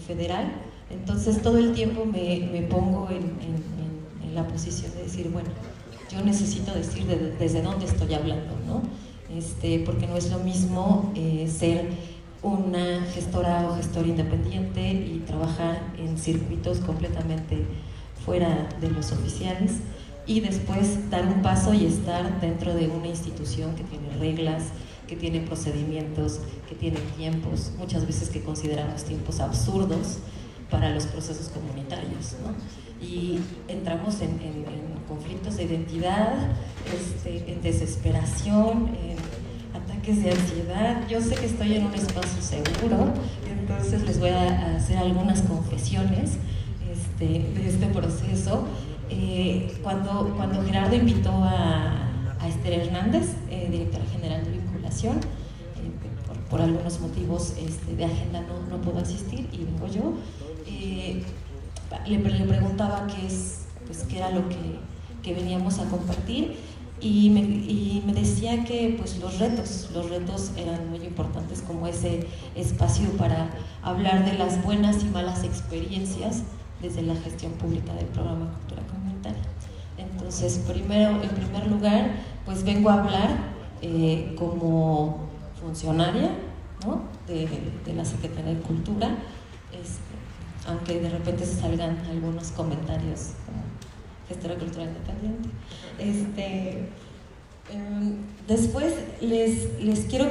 Federal. Entonces todo el tiempo me pongo en la posición de decir, bueno, yo necesito decir desde dónde estoy hablando, ¿no? Porque no es lo mismo ser una gestora o gestor independiente y trabajar en circuitos completamente fuera de los oficiales, y después dar un paso y estar dentro de una institución que tiene reglas, que tiene procedimientos, que tiene tiempos, muchas veces que consideramos tiempos absurdos para los procesos comunitarios, ¿no? Y entramos en conflictos de identidad, en desesperación, en ataques de ansiedad. Yo sé que estoy en un espacio seguro, entonces les voy a hacer algunas confesiones de este proceso. Cuando Gerardo invitó a Esther Hernández, directora general de vinculación, por algunos motivos de agenda no pudo asistir y vengo yo, le preguntaba qué era lo que veníamos a compartir, y me decía que los retos eran muy importantes, como ese espacio para hablar de las buenas y malas experiencias desde la gestión pública del programa Cultura Comunitaria. Entonces, en primer lugar, vengo a hablar como funcionaria, ¿no?, de la Secretaría de Cultura, aunque de repente se salgan algunos comentarios como gestora cultural independiente. Después les quiero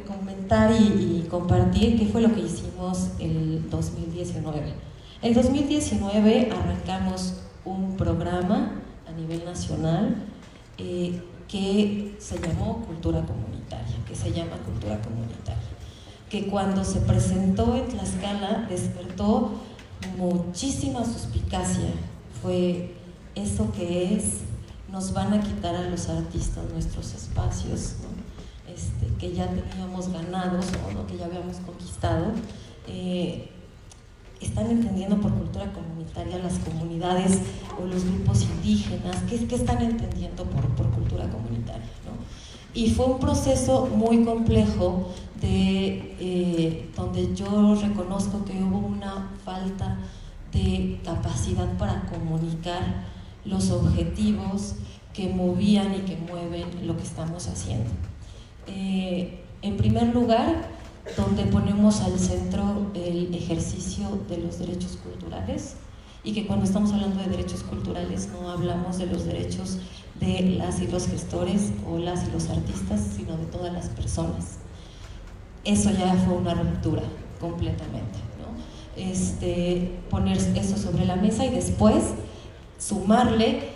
comentar y compartir qué fue lo que hicimos el 2019. El 2019 arrancamos un programa a nivel nacional que se llamó Cultura Comunitaria, que cuando se presentó en Tlaxcala despertó muchísima suspicacia. Fue eso que nos van a quitar a los artistas nuestros espacios, ¿no? Que ya teníamos ganados, ¿no?, que ya habíamos conquistado. Están entendiendo por cultura comunitaria las comunidades o los grupos indígenas. ¿Qué están entendiendo por cultura comunitaria, ¿no? Y fue un proceso muy complejo donde yo reconozco que hubo una falta de capacidad para comunicar los objetivos que movían y que mueven lo que estamos haciendo. En primer lugar, donde ponemos al centro el ejercicio de los derechos culturales, y que cuando estamos hablando de derechos culturales no hablamos de los derechos de las y los gestores o las y los artistas, sino de todas las personas. Eso ya fue una ruptura completamente, ¿no? Poner eso sobre la mesa y después sumarle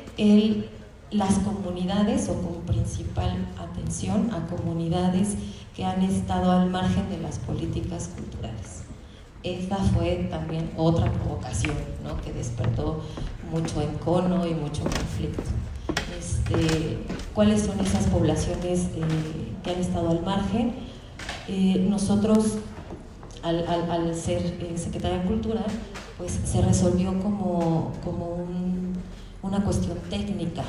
las comunidades, o con principal atención a comunidades que han estado al margen de las políticas culturales. Esta fue también otra provocación, ¿no?, que despertó mucho encono y mucho conflicto. ¿Cuáles son esas poblaciones que han estado al margen? Nosotros, al ser secretaria de Cultura, pues se resolvió como una cuestión técnica.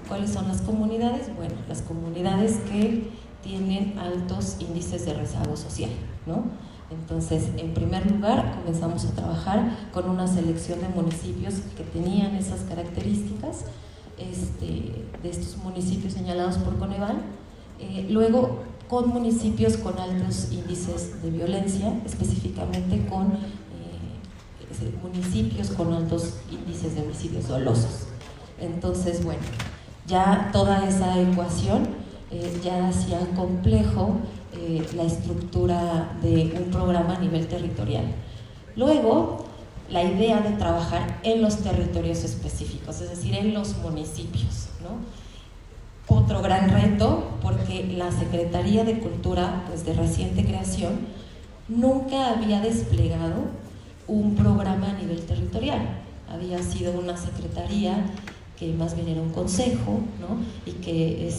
¿Cuáles son las comunidades? Bueno, las comunidades que tienen altos índices de rezago social, ¿no? Entonces, en primer lugar, comenzamos a trabajar con una selección de municipios que tenían esas características, de estos municipios señalados por Coneval. Luego, con municipios con altos índices de violencia, específicamente con municipios con altos índices de homicidios dolosos. Entonces, bueno, ya toda esa ecuación ya hacía complejo la estructura de un programa a nivel territorial. Luego, la idea de trabajar en los territorios específicos, es decir, en los municipios, ¿no? Otro gran reto, porque la Secretaría de Cultura, pues de reciente creación, nunca había desplegado un programa a nivel territorial. Había sido una secretaría que más bien era un consejo, ¿no? Y que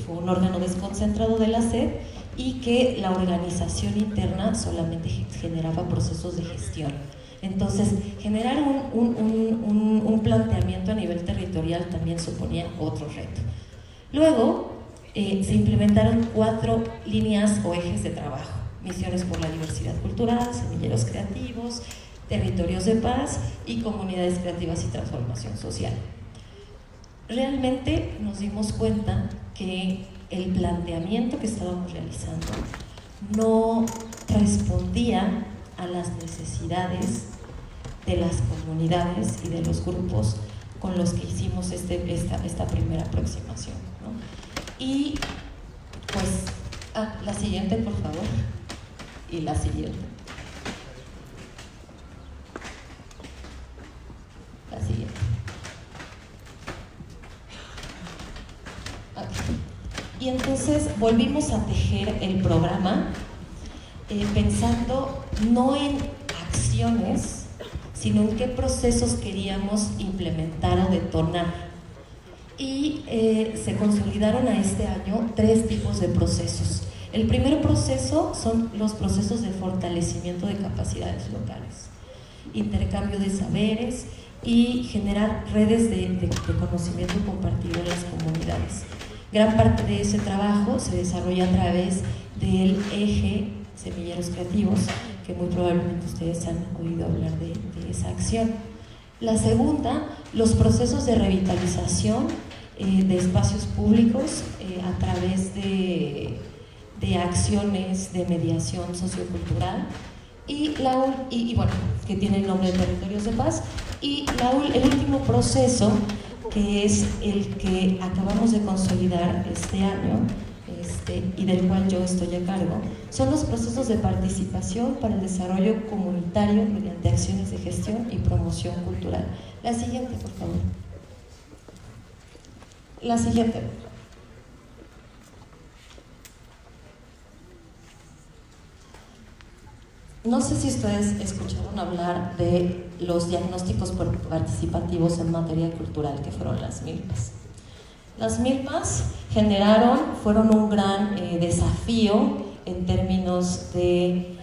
fue un órgano desconcentrado de la SED, y que la organización interna solamente generaba procesos de gestión. Entonces, generar un planteamiento a nivel territorial también suponía otro reto. Luego, se implementaron 4 líneas o ejes de trabajo: misiones por la diversidad cultural, semilleros creativos, territorios de paz y comunidades creativas y transformación social. Realmente nos dimos cuenta que el planteamiento que estábamos realizando no respondía a las necesidades de las comunidades y de los grupos con los que hicimos esta primera aproximación, ¿no? Y pues, la siguiente, por favor, y la siguiente. La siguiente. Okay. Y entonces volvimos a tejer el programa pensando no en acciones, sino en qué procesos queríamos implementar o detonar. Y se consolidaron a este año 3 tipos de procesos. El primer proceso son los procesos de fortalecimiento de capacidades locales, intercambio de saberes y generar redes de conocimiento compartido en las comunidades. Gran parte de ese trabajo se desarrolla a través del eje Semilleros Creativos, que muy probablemente ustedes han oído hablar de esa acción. La segunda, los procesos de revitalización de espacios públicos a través de acciones de mediación sociocultural, y bueno, que tiene el nombre de Territorios de Paz. Y el último proceso, que es el que acabamos de consolidar este año, y del cual yo estoy a cargo, son los procesos de participación para el desarrollo comunitario mediante acciones de gestión y promoción cultural. La siguiente, por favor. La siguiente. No sé si ustedes escucharon hablar de los diagnósticos participativos en materia cultural, que fueron las milpas. Las milpas fueron un gran desafío en términos de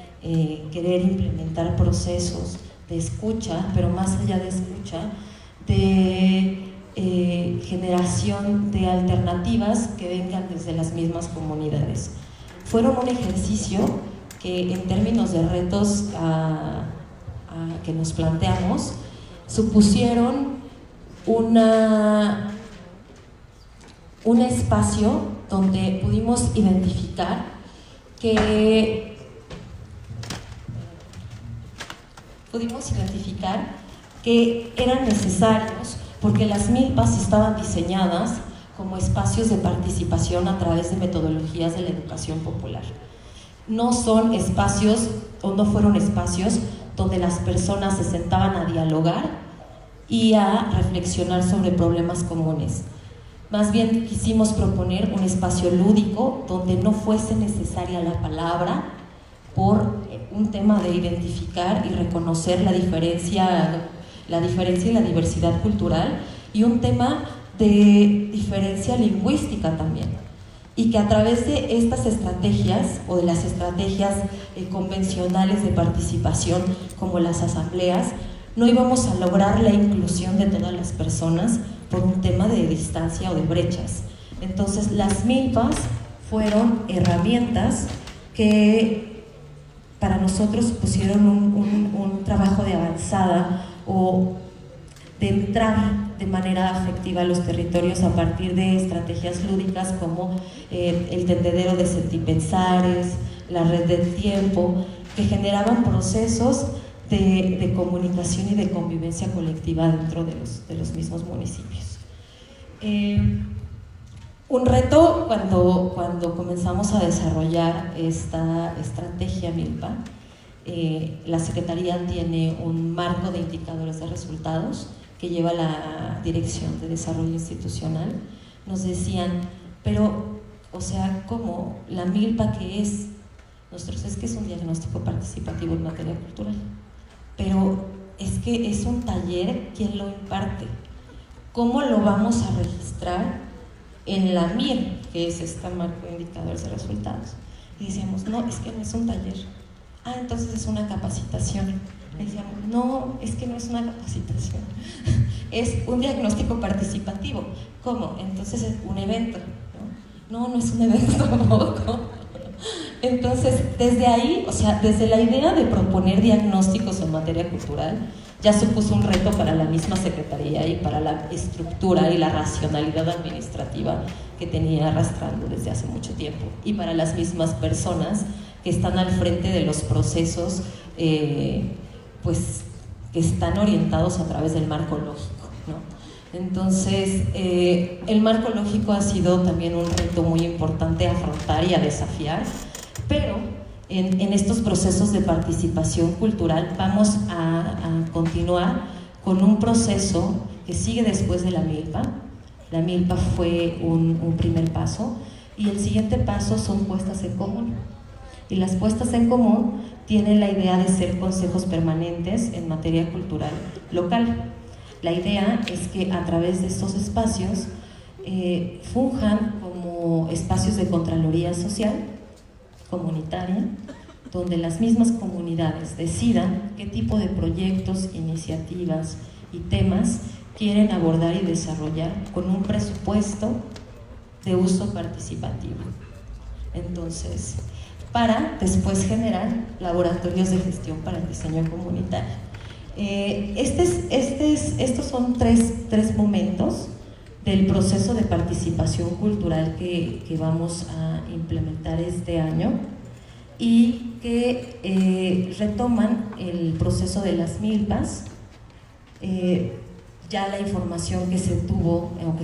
querer implementar procesos de escucha, pero más allá de escucha, de generación de alternativas que vengan desde las mismas comunidades. Fueron un ejercicio que en términos de retos que nos planteamos, supusieron un espacio donde pudimos identificar que eran necesarios porque las milpas estaban diseñadas como espacios de participación a través de metodologías de la educación popular. No son espacios o no fueron espacios donde las personas se sentaban a dialogar y a reflexionar sobre problemas comunes. Más bien quisimos proponer un espacio lúdico donde no fuese necesaria la palabra por un tema de identificar y reconocer la diferencia y la diversidad cultural, y un tema de diferencia lingüística también, y que a través de estas estrategias o de las estrategias convencionales de participación como las asambleas, no íbamos a lograr la inclusión de todas las personas por un tema de distancia o de brechas. Entonces las milpas fueron herramientas que para nosotros pusieron un trabajo de avanzada o de entrar de manera afectiva a los territorios a partir de estrategias lúdicas como el tendedero de sentipensares, la red del tiempo, que generaban procesos de comunicación y de convivencia colectiva dentro de los mismos municipios. Un reto cuando comenzamos a desarrollar esta estrategia MILPA, la Secretaría tiene un marco de indicadores de resultados que lleva la Dirección de Desarrollo Institucional. Nos decían, pero, o sea, ¿cómo? ¿La MILPA qué es? Nosotros es que es un diagnóstico participativo en materia cultural, pero es que es un taller, ¿quién lo imparte? ¿Cómo lo vamos a registrar en la MIR, que es este marco de indicadores de resultados? Y decíamos, no, es que no es un taller. Ah, entonces es una capacitación. Y decíamos, no, es que no es una capacitación, es un diagnóstico participativo. ¿Cómo? Entonces es un evento. No, no es un evento tampoco. Entonces, desde ahí, o sea, desde la idea de proponer diagnósticos en materia cultural, ya supuso un reto para la misma Secretaría y para la estructura y la racionalidad administrativa que tenía arrastrando desde hace mucho tiempo, y para las mismas personas que están al frente de los procesos pues, que están orientados a través del marco lógico, ¿no? Entonces, el marco lógico ha sido también un reto muy importante a afrontar y a desafiar, pero en estos procesos de participación cultural vamos a continuar con un proceso que sigue después de la MILPA. La MILPA fue un primer paso, y el siguiente paso son puestas en común. Y las puestas en común tienen la idea de ser consejos permanentes en materia cultural local. La idea es que a través de estos espacios funjan como espacios de contraloría social comunitaria, donde las mismas comunidades decidan qué tipo de proyectos, iniciativas y temas quieren abordar y desarrollar con un presupuesto de uso participativo. Entonces, para después generar laboratorios de gestión para el diseño comunitario. Estos son tres momentos del proceso de participación cultural que vamos a implementar este año, y que retoman el proceso de las milpas, ya la información que se tuvo o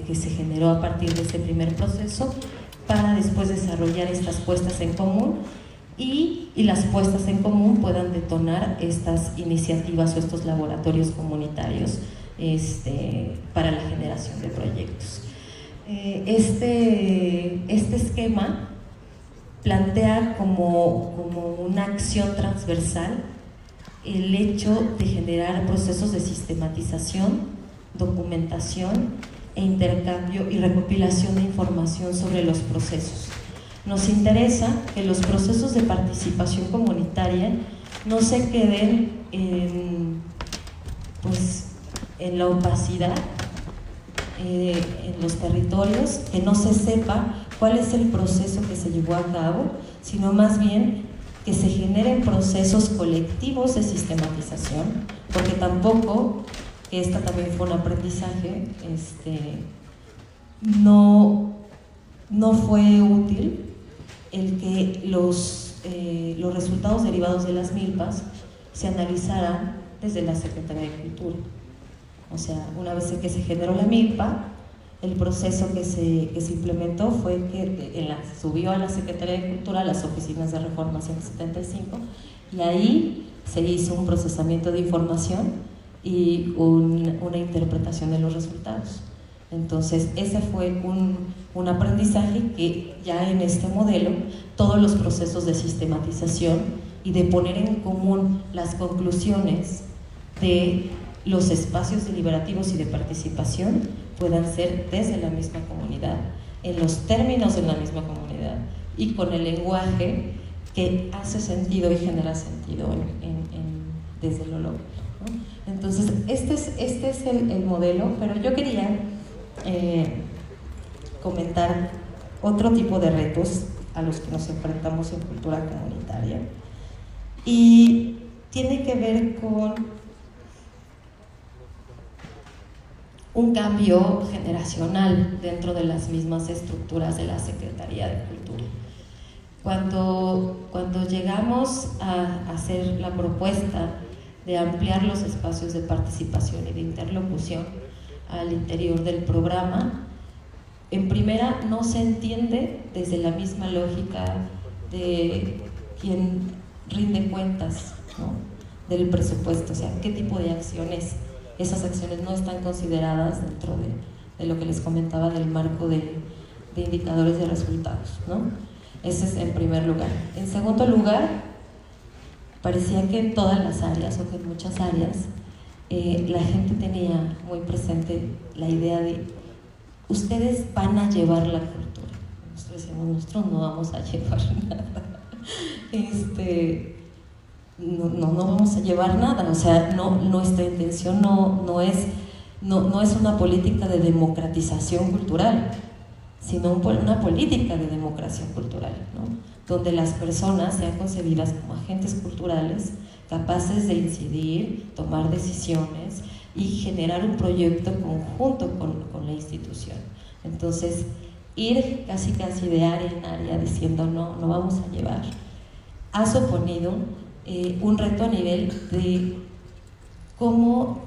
que se generó a partir de ese primer proceso, para después desarrollar estas puestas en común, y las puestas en común puedan detonar estas iniciativas o estos laboratorios comunitarios para la generación de proyectos. Este esquema plantea como una acción transversal el hecho de generar procesos de sistematización, documentación e intercambio y recopilación de información sobre los procesos. Nos interesa que los procesos de participación comunitaria no se queden en la opacidad en los territorios, que no se sepa cuál es el proceso que se llevó a cabo, sino más bien que se generen procesos colectivos de sistematización, porque tampoco, que esta también fue un aprendizaje, no fue útil el que los resultados derivados de las milpas se analizaran desde la Secretaría de Cultura. O sea, una vez que se generó la milpa, el proceso que se implementó fue que subió a la Secretaría de Cultura a las oficinas de Reforma 175 y ahí se hizo un procesamiento de información y una interpretación de los resultados. Entonces, ese fue un aprendizaje que ya en este modelo, todos los procesos de sistematización y de poner en común las conclusiones de los espacios deliberativos y de participación puedan ser desde la misma comunidad, en los términos de la misma comunidad y con el lenguaje que hace sentido y genera sentido desde lo local, ¿no? Entonces, este es el modelo, pero yo quería comentar otro tipo de retos a los que nos enfrentamos en cultura comunitaria y tiene que ver con un cambio generacional dentro de las mismas estructuras de la Secretaría de Cultura. Cuando llegamos a hacer la propuesta de ampliar los espacios de participación y de interlocución al interior del programa, en primera no se entiende desde la misma lógica de quien rinde cuentas, ¿no?, del presupuesto, o sea, qué tipo de acciones. Esas acciones no están consideradas dentro de lo que les comentaba del marco de indicadores de resultados, ¿no? Ese es en primer lugar. En segundo lugar, parecía que en todas las áreas o que en muchas áreas la gente tenía muy presente la idea de ustedes van a llevar la cultura. Nosotros decíamos, nosotros no vamos a llevar nada. No vamos a llevar nada, o sea, nuestra intención no es una política de democratización cultural, sino una política de democracia cultural, ¿no?, donde las personas sean concebidas como agentes culturales capaces de incidir, tomar decisiones y generar un proyecto conjunto con la institución. Entonces, ir casi de área en área diciendo no vamos a llevar, ha suponido un reto a nivel de cómo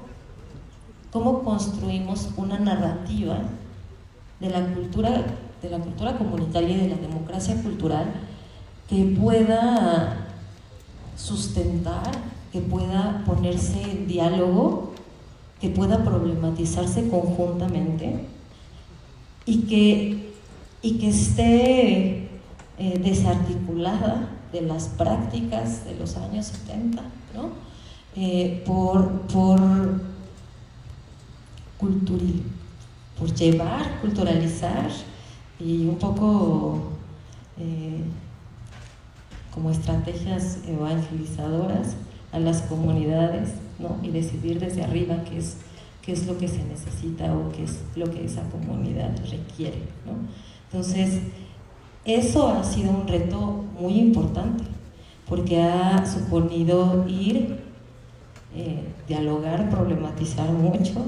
construimos una narrativa de la cultura comunitaria y de la democracia cultural que pueda sustentar, que pueda ponerse en diálogo, que pueda problematizarse conjuntamente y que esté desarticulada de las prácticas de los años 70, ¿no?, por llevar, culturalizar y un poco como estrategias evangelizadoras a las comunidades, ¿no?, y decidir desde arriba qué es lo que se necesita o qué es lo que esa comunidad requiere, ¿no? Entonces, eso ha sido un reto muy importante, porque ha suponido dialogar, problematizar mucho,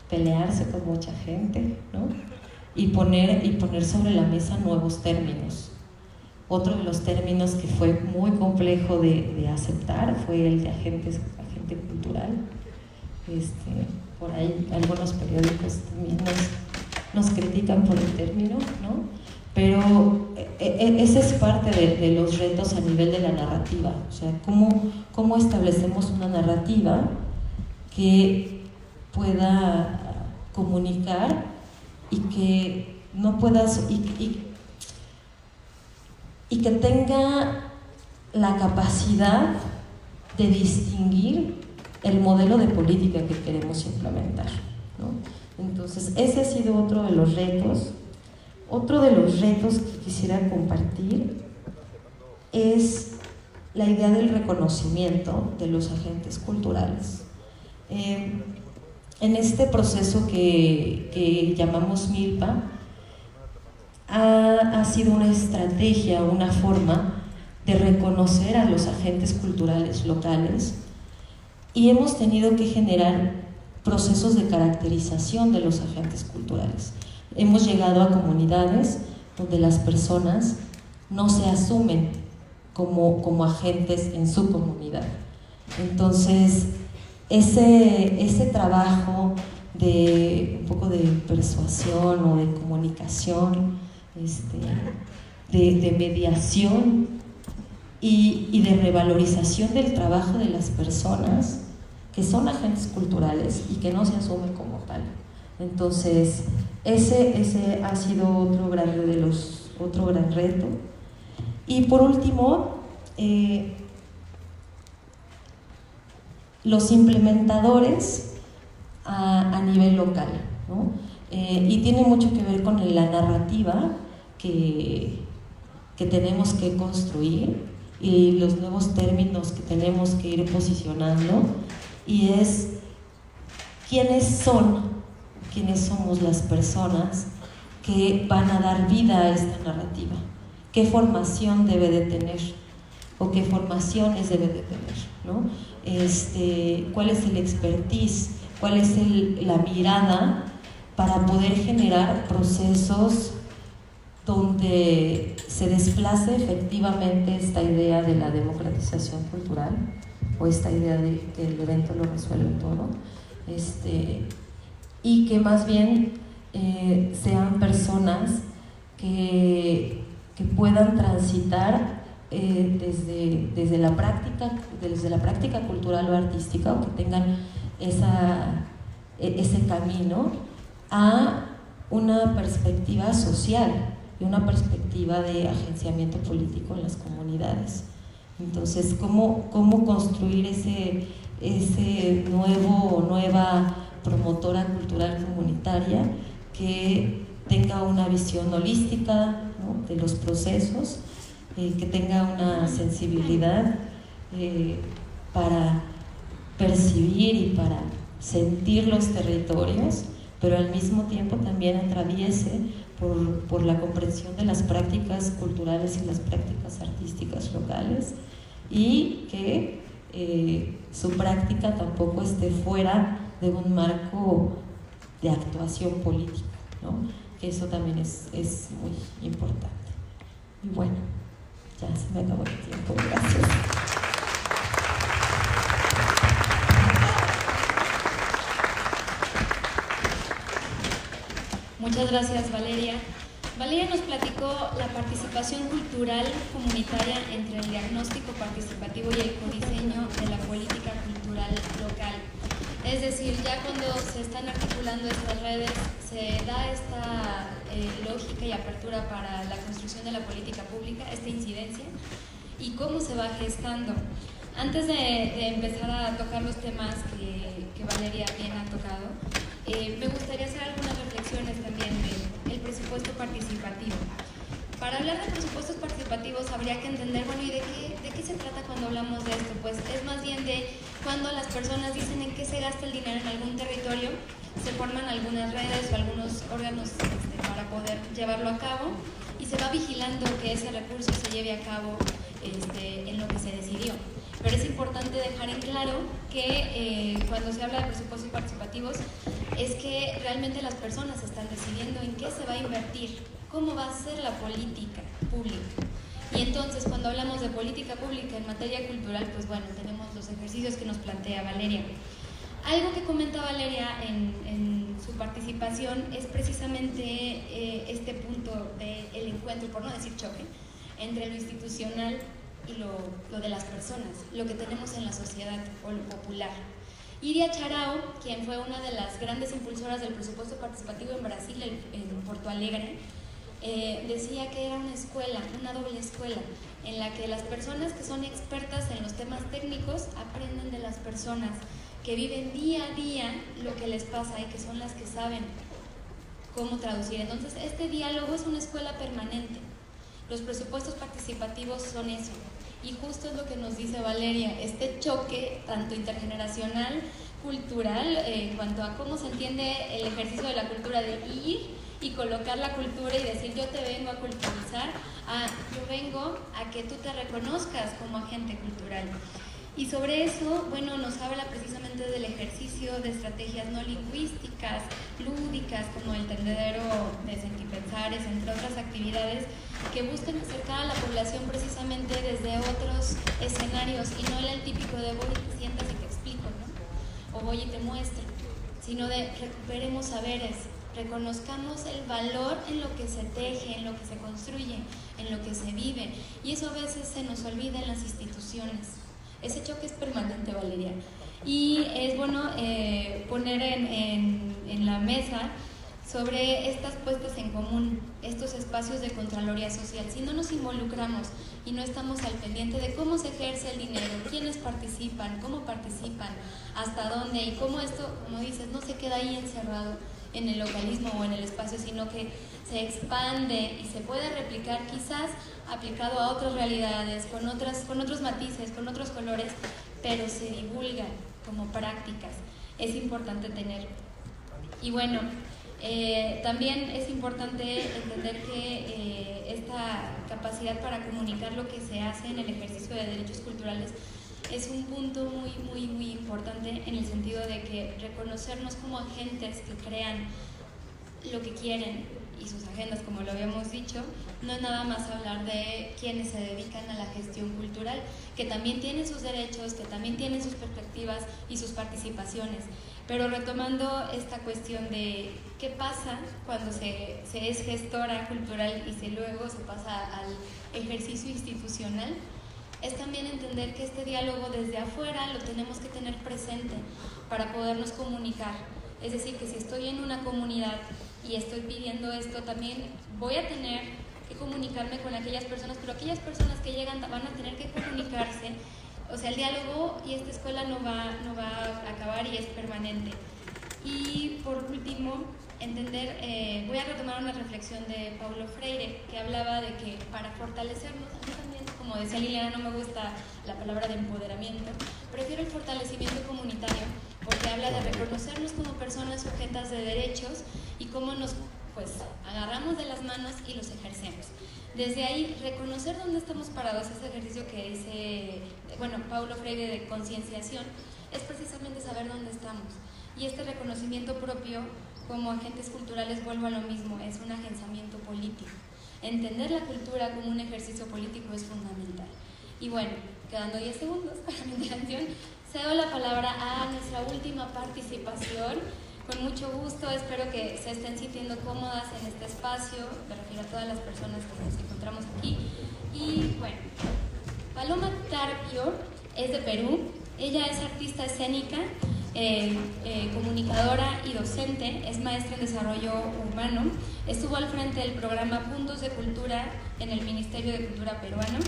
pelearse con mucha gente, ¿no?, y poner sobre la mesa nuevos términos. Otro de los términos que fue muy complejo de aceptar fue el de agente cultural. Por ahí algunos periódicos también nos critican por el término, ¿no?, pero ese es parte de los retos a nivel de la narrativa. O sea, cómo establecemos una narrativa que pueda comunicar y que no pueda y que tenga la capacidad de distinguir el modelo de política que queremos implementar, ¿no? Entonces, ese ha sido otro de los retos. Otro de los retos que quisiera compartir es la idea del reconocimiento de los agentes culturales. en este proceso que llamamos Milpa, ha sido una estrategia, una forma de reconocer a los agentes culturales locales, y hemos tenido que generar procesos de caracterización de los agentes culturales. Hemos llegado a comunidades donde las personas no se asumen como agentes en su comunidad. Entonces, ese trabajo de un poco de persuasión o de comunicación, de mediación y de revalorización del trabajo de las personas que son agentes culturales y que no se asumen como tal. Entonces, ese ha sido otro gran reto. Y por último, los implementadores a nivel local, ¿no? Y tiene mucho que ver con la narrativa que tenemos que construir y los nuevos términos que tenemos que ir posicionando, y es quiénes somos las personas que van a dar vida a esta narrativa, qué formación debe de tener o qué formaciones debe de tener, ¿no? Cuál es el expertise, cuál es la mirada para poder generar procesos donde se desplace efectivamente esta idea de la democratización cultural, o esta idea de que el evento lo resuelve todo, y que más bien sean personas que puedan transitar desde la práctica cultural o artística, o que tengan ese camino a una perspectiva social y una perspectiva de agenciamiento político en las comunidades. Entonces, ¿cómo construir ese nuevo o nueva promotora cultural comunitaria que tenga una visión holística, ¿no?, de los procesos, que tenga una sensibilidad para percibir y para sentir los territorios, pero al mismo tiempo también atraviese por la comprensión de las prácticas culturales y las prácticas artísticas locales, y que su práctica tampoco esté fuera de un marco de actuación política, ¿no? Que eso también es muy importante. Y bueno, ya se me acabó el tiempo, gracias. Muchas gracias, Valeria. Valeria nos platicó la participación cultural comunitaria entre el diagnóstico participativo y el codiseño de la política cultural local. Es decir, ya cuando se están articulando estas redes, se da esta lógica y apertura para la construcción de la política pública, esta incidencia, y cómo se va gestando. Antes de empezar a tocar los temas que Valeria bien ha tocado, me gustaría hacer algunas reflexiones también del presupuesto participativo. Para hablar de presupuestos participativos habría que entender, bueno, ¿y de qué se trata cuando hablamos de esto? Pues es más bien de cuando las personas dicen en qué se gasta el dinero en algún territorio, se forman algunas redes o algunos órganos para poder llevarlo a cabo, y se va vigilando que ese recurso se lleve a cabo en lo que se decidió. Pero es importante dejar en claro que cuando se habla de presupuestos participativos es que realmente las personas están decidiendo en qué se va a invertir, cómo va a ser la política pública. Y entonces, cuando hablamos de política pública en materia cultural, pues bueno, tenemos los ejercicios que nos plantea Valeria. Algo que comenta Valeria en su participación es precisamente este punto del encuentro, por no decir choque, entre lo institucional y lo de las personas, lo que tenemos en la sociedad o lo popular. Iria Charao, quien fue una de las grandes impulsoras del presupuesto participativo en Brasil, en Porto Alegre, decía que era una escuela, una doble escuela, en la que las personas que son expertas en los temas técnicos aprenden de las personas que viven día a día lo que les pasa y que son las que saben cómo traducir. Entonces, este diálogo es una escuela permanente. Los presupuestos participativos son eso. Y justo es lo que nos dice Valeria, este choque tanto intergeneracional, cultural, en cuanto a cómo se entiende el ejercicio de la cultura, de ir y colocar la cultura y decir yo te vengo a culturizar, yo vengo a que tú te reconozcas como agente cultural. Y sobre eso, bueno, nos habla precisamente del ejercicio de estrategias no lingüísticas, lúdicas, como el tendedero de Sentipensares, entre otras actividades que buscan acercar a la población precisamente desde otros escenarios y no el típico de voy y te sientas y te explico, ¿no? O voy y te muestro, sino de recuperemos saberes, reconozcamos el valor en lo que se teje, en lo que se construye, en lo que se vive, y eso a veces se nos olvida en las instituciones. Ese choque es permanente, Valeria, y es bueno poner en la mesa sobre estas puestas en común, estos espacios de Contraloría Social. Si no nos involucramos y no estamos al pendiente de cómo se ejerce el dinero, quiénes participan, cómo participan, hasta dónde, y cómo esto, como dices, no se queda ahí encerrado en el localismo o en el espacio, sino que se expande y se puede replicar, quizás aplicado a otras realidades, con otros matices, con otros colores, pero se divulga como prácticas. Es importante tener. Y bueno, también es importante entender que esta capacidad para comunicar lo que se hace en el ejercicio de derechos culturales es un punto muy, muy, muy importante, en el sentido de que reconocernos como agentes que crean lo que quieren y sus agendas, como lo habíamos dicho, no es nada más hablar de quienes se dedican a la gestión cultural, que también tienen sus derechos, que también tienen sus perspectivas y sus participaciones. Pero retomando esta cuestión de qué pasa cuando se es gestora cultural y luego se pasa al ejercicio institucional, es también entender que este diálogo desde afuera lo tenemos que tener presente para podernos comunicar. Es decir, que si estoy en una comunidad y estoy pidiendo esto, también voy a tener que comunicarme con aquellas personas, pero aquellas personas que llegan van a tener que comunicarse. O sea, el diálogo y esta escuela no va a acabar y es permanente. Y por último, entender, voy a retomar una reflexión de Paulo Freire, que hablaba de que para fortalecernos, a mí también, como decía Liliana, no me gusta la palabra de empoderamiento, prefiero el fortalecimiento comunitario, porque habla de reconocernos como personas sujetas de derechos y cómo nos agarramos de las manos y los ejercemos. Desde ahí, reconocer dónde estamos parados, ese ejercicio que dice, Paulo Freire, de concienciación, es precisamente saber dónde estamos. Y este reconocimiento propio como agentes culturales, vuelvo a lo mismo, es un agenciamiento político. Entender la cultura como un ejercicio político es fundamental. Y bueno, quedando 10 segundos para mi intervención, cedo la palabra a nuestra última participación. Con mucho gusto, espero que se estén sintiendo cómodas en este espacio, me refiero a todas las personas que nos encontramos aquí. Y bueno, Paloma Carpio es de Perú, ella es artista escénica, comunicadora y docente, es maestra en desarrollo humano, estuvo al frente del programa Puntos de Cultura en el Ministerio de Cultura peruano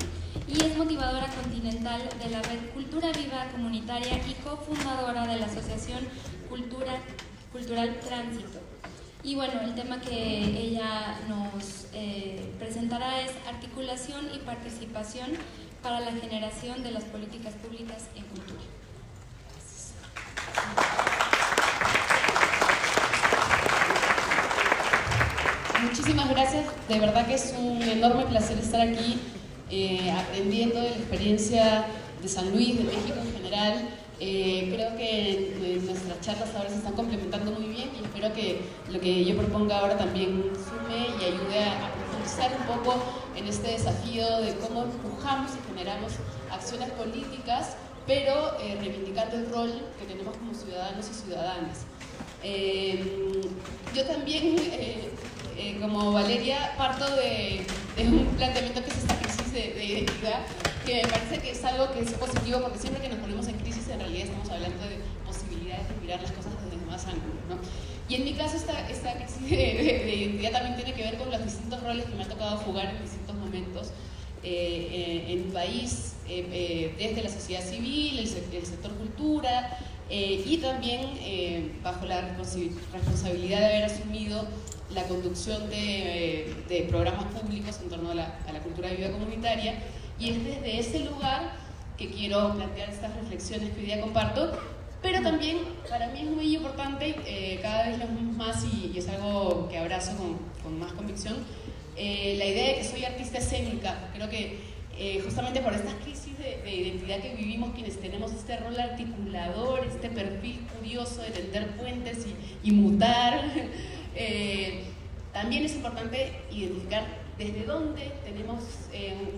y es motivadora continental de la red Cultura Viva Comunitaria y cofundadora de la Asociación Cultural Tránsito. Y bueno, el tema que ella nos presentará es articulación y participación para la generación de las políticas públicas en cultura. Muchísimas gracias, de verdad que es un enorme placer estar aquí aprendiendo de la experiencia de San Luis, de México en general. Creo que nuestras charlas ahora se están complementando muy bien y espero que lo que yo proponga ahora también sume y ayude a profundizar un poco en este desafío de cómo empujamos y generamos acciones políticas, pero reivindicando el rol que tenemos como ciudadanos y ciudadanas. Yo también, como Valeria, parto de un planteamiento que es esta crisis de identidad, que me parece que es algo que es positivo, porque siempre que nos ponemos en crisis, en realidad estamos hablando de posibilidades de mirar las cosas desde más ángulos, ¿no? Y en mi caso, esta crisis de identidad también tiene que ver con los distintos roles que me ha tocado jugar en distintos momentos en un país, desde la sociedad civil, el sector cultura, y también bajo la responsabilidad de haber asumido la conducción de programas públicos en torno a la cultura viva comunitaria, Y es desde ese lugar que quiero plantear estas reflexiones que hoy día comparto, pero también para mí es muy importante, cada vez lo más, y es algo que abrazo con más convicción, la idea de que soy artista escénica. Creo que justamente por estas crisis de identidad que vivimos, quienes tenemos este rol articulador, este perfil curioso de tender puentes y mutar, también es importante identificar desde dónde tenemos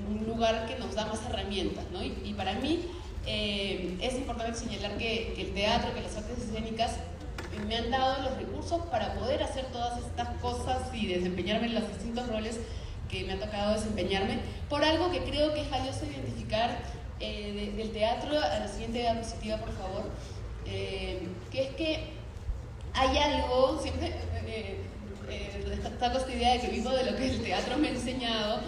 un lugar que nos da más herramientas, ¿no? Y para mí es importante señalar que el teatro, que las artes escénicas me han dado los recursos para poder hacer todas estas cosas y desempeñarme en los distintos roles que me ha tocado desempeñarme, por algo que creo que es valioso identificar del teatro. A la siguiente diapositiva, por favor, que es que hay algo, siempre destaco esta idea de que vivo de lo que el teatro me ha enseñado,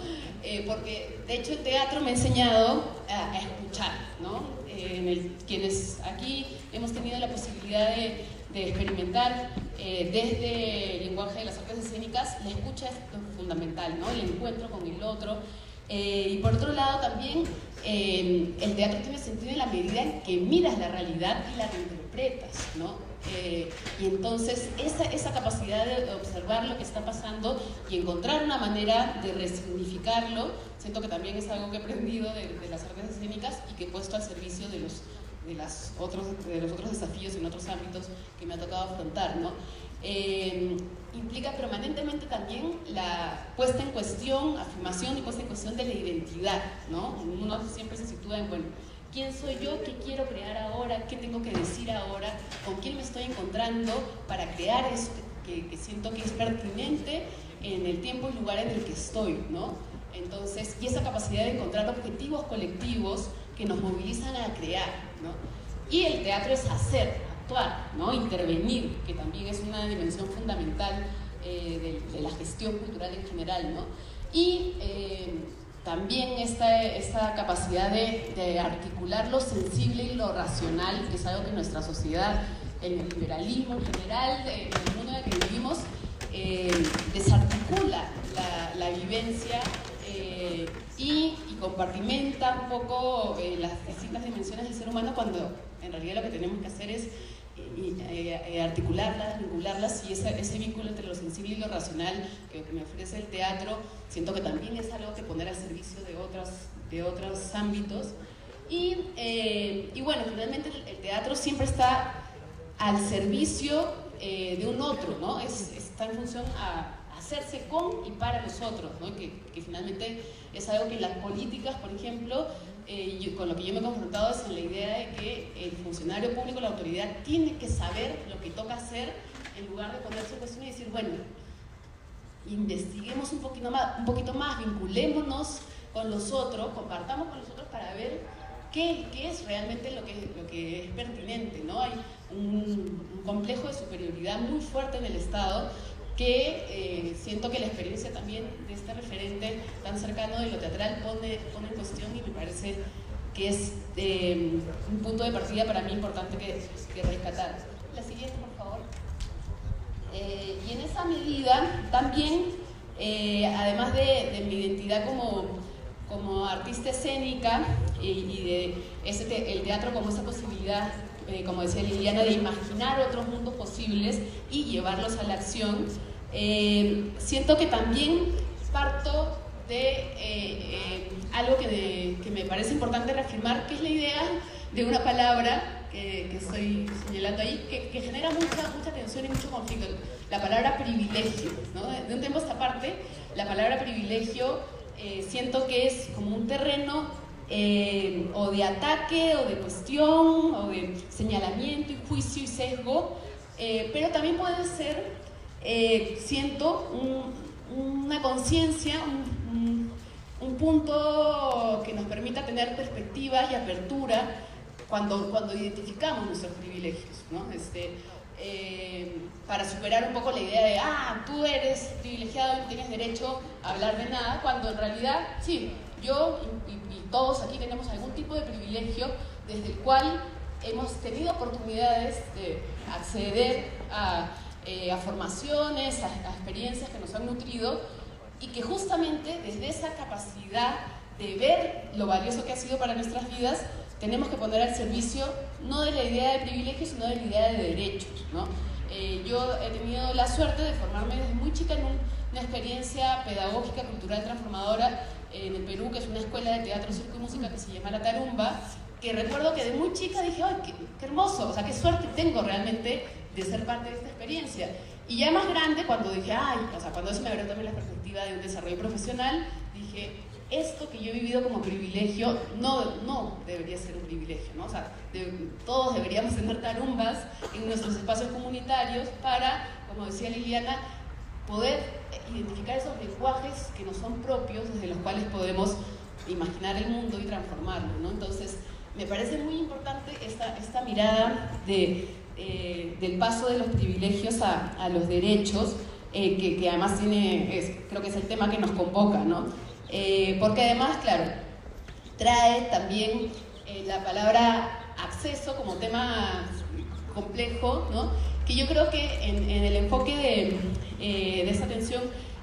porque de hecho el teatro me ha enseñado a escuchar, ¿no? Quienes aquí hemos tenido la posibilidad de experimentar desde el lenguaje de las artes escénicas, la escucha es fundamental, ¿no? El encuentro con el otro. Y por otro lado también el teatro tiene sentido en la medida en que miras la realidad y la reinterpretas, ¿no? Y entonces esa capacidad de observar lo que está pasando y encontrar una manera de resignificarlo, siento que también es algo que he aprendido de las artes escénicas y que he puesto al servicio de los otros desafíos en otros ámbitos que me ha tocado afrontar, ¿no? Implica permanentemente también la puesta en cuestión, afirmación y puesta en cuestión de la identidad, ¿no? Uno siempre se sitúa en, bueno, ¿quién soy yo? ¿Qué quiero crear ahora? ¿Qué tengo que decir ahora? ¿Con quién me estoy encontrando para crear esto que siento que es pertinente en el tiempo y lugar en el que estoy, ¿no? Entonces, y esa capacidad de encontrar objetivos colectivos que nos movilizan a crear, ¿no? Y el teatro es hacer, actuar, ¿no? Intervenir, que también es una dimensión fundamental de la gestión cultural en general, ¿no? Y también esta capacidad de articular lo sensible y lo racional, que es algo que en nuestra sociedad, en el liberalismo en general, en el mundo en el que vivimos, desarticula la vivencia y compartimenta un poco las distintas dimensiones del ser humano, cuando en realidad lo que tenemos que hacer es articularlas, vincularlas, y ese vínculo entre lo sensible y lo racional que me ofrece el teatro, siento que también es algo que poner al servicio de otros ámbitos. Y bueno, finalmente el teatro siempre está al servicio de un otro, ¿no? Está en función a hacerse con y para los otros, ¿no? Que finalmente es algo que en las políticas, por ejemplo, con lo que yo me he confrontado es en la idea de que el funcionario público, la autoridad, tiene que saber lo que toca hacer, en lugar de ponerse en cuestión y decir, bueno, investiguemos un poquito más, vinculémonos con los otros, compartamos con los otros para ver qué es realmente lo que es pertinente, ¿no? Hay un complejo de superioridad muy fuerte en el Estado, que siento que la experiencia también de este referente tan cercano de lo teatral pone en cuestión, y me parece que es un punto de partida para mí importante que rescatar. La siguiente, por favor. Y en esa medida también, además de mi identidad como artista escénica y de el teatro como esa posibilidad, como decía Liliana, de imaginar otros mundos posibles y llevarlos a la acción, siento que también parto de algo que me parece importante reafirmar, que es la idea de una palabra que estoy señalando ahí, que genera mucha tensión y mucho conflicto, la palabra privilegio, ¿no? De un tiempo a esta parte, la palabra privilegio siento que es como un terreno o de ataque, o de cuestión, o de señalamiento y juicio y sesgo, pero también puede ser, siento, una conciencia, un punto que nos permita tener perspectiva y apertura cuando identificamos nuestros privilegios, ¿no? Para superar un poco la idea de, tú eres privilegiado y no tienes derecho a hablar de nada, cuando en realidad, sí, yo y todos aquí tenemos algún tipo de privilegio desde el cual hemos tenido oportunidades de acceder a formaciones, a experiencias que nos han nutrido, y que justamente desde esa capacidad de ver lo valioso que ha sido para nuestras vidas, tenemos que poner al servicio no de la idea de privilegios, sino de la idea de derechos, ¿no? Yo he tenido la suerte de formarme desde muy chica en una experiencia pedagógica, cultural, transformadora en el Perú, que es una escuela de teatro, circo y música que se llama La Tarumba, que recuerdo que de muy chica dije, ¡ay, qué hermoso! O sea, qué suerte tengo realmente de ser parte de esta experiencia. Y ya más grande, cuando dije, o sea, cuando eso me abrió también la perspectiva de un desarrollo profesional, dije, esto que yo he vivido como privilegio no debería ser un privilegio, ¿no? O sea, todos deberíamos tener tarumbas en nuestros espacios comunitarios para, como decía Liliana, poder identificar esos lenguajes que nos son propios, desde los cuales podemos imaginar el mundo y transformarlo, ¿no? Entonces, me parece muy importante esta mirada del paso de los privilegios a los derechos, que además creo que es el tema que nos convoca, ¿no? Porque además, claro, trae también la palabra acceso como tema complejo, ¿no? Que yo creo que en el enfoque de esta tensión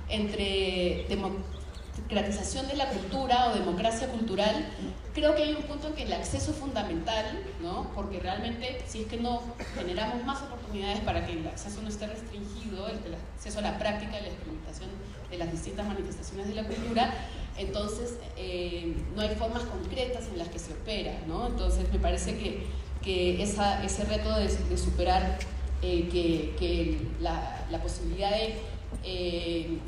entre democratización de la cultura o democracia cultural, creo que hay un punto en que el acceso es fundamental, ¿no? Porque realmente si es que no generamos más oportunidades para que el acceso no esté restringido, el acceso a la práctica y la experimentación de las distintas manifestaciones de la cultura, entonces no hay formas concretas en las que se opera, ¿no? Entonces me parece que ese reto de superar la posibilidad de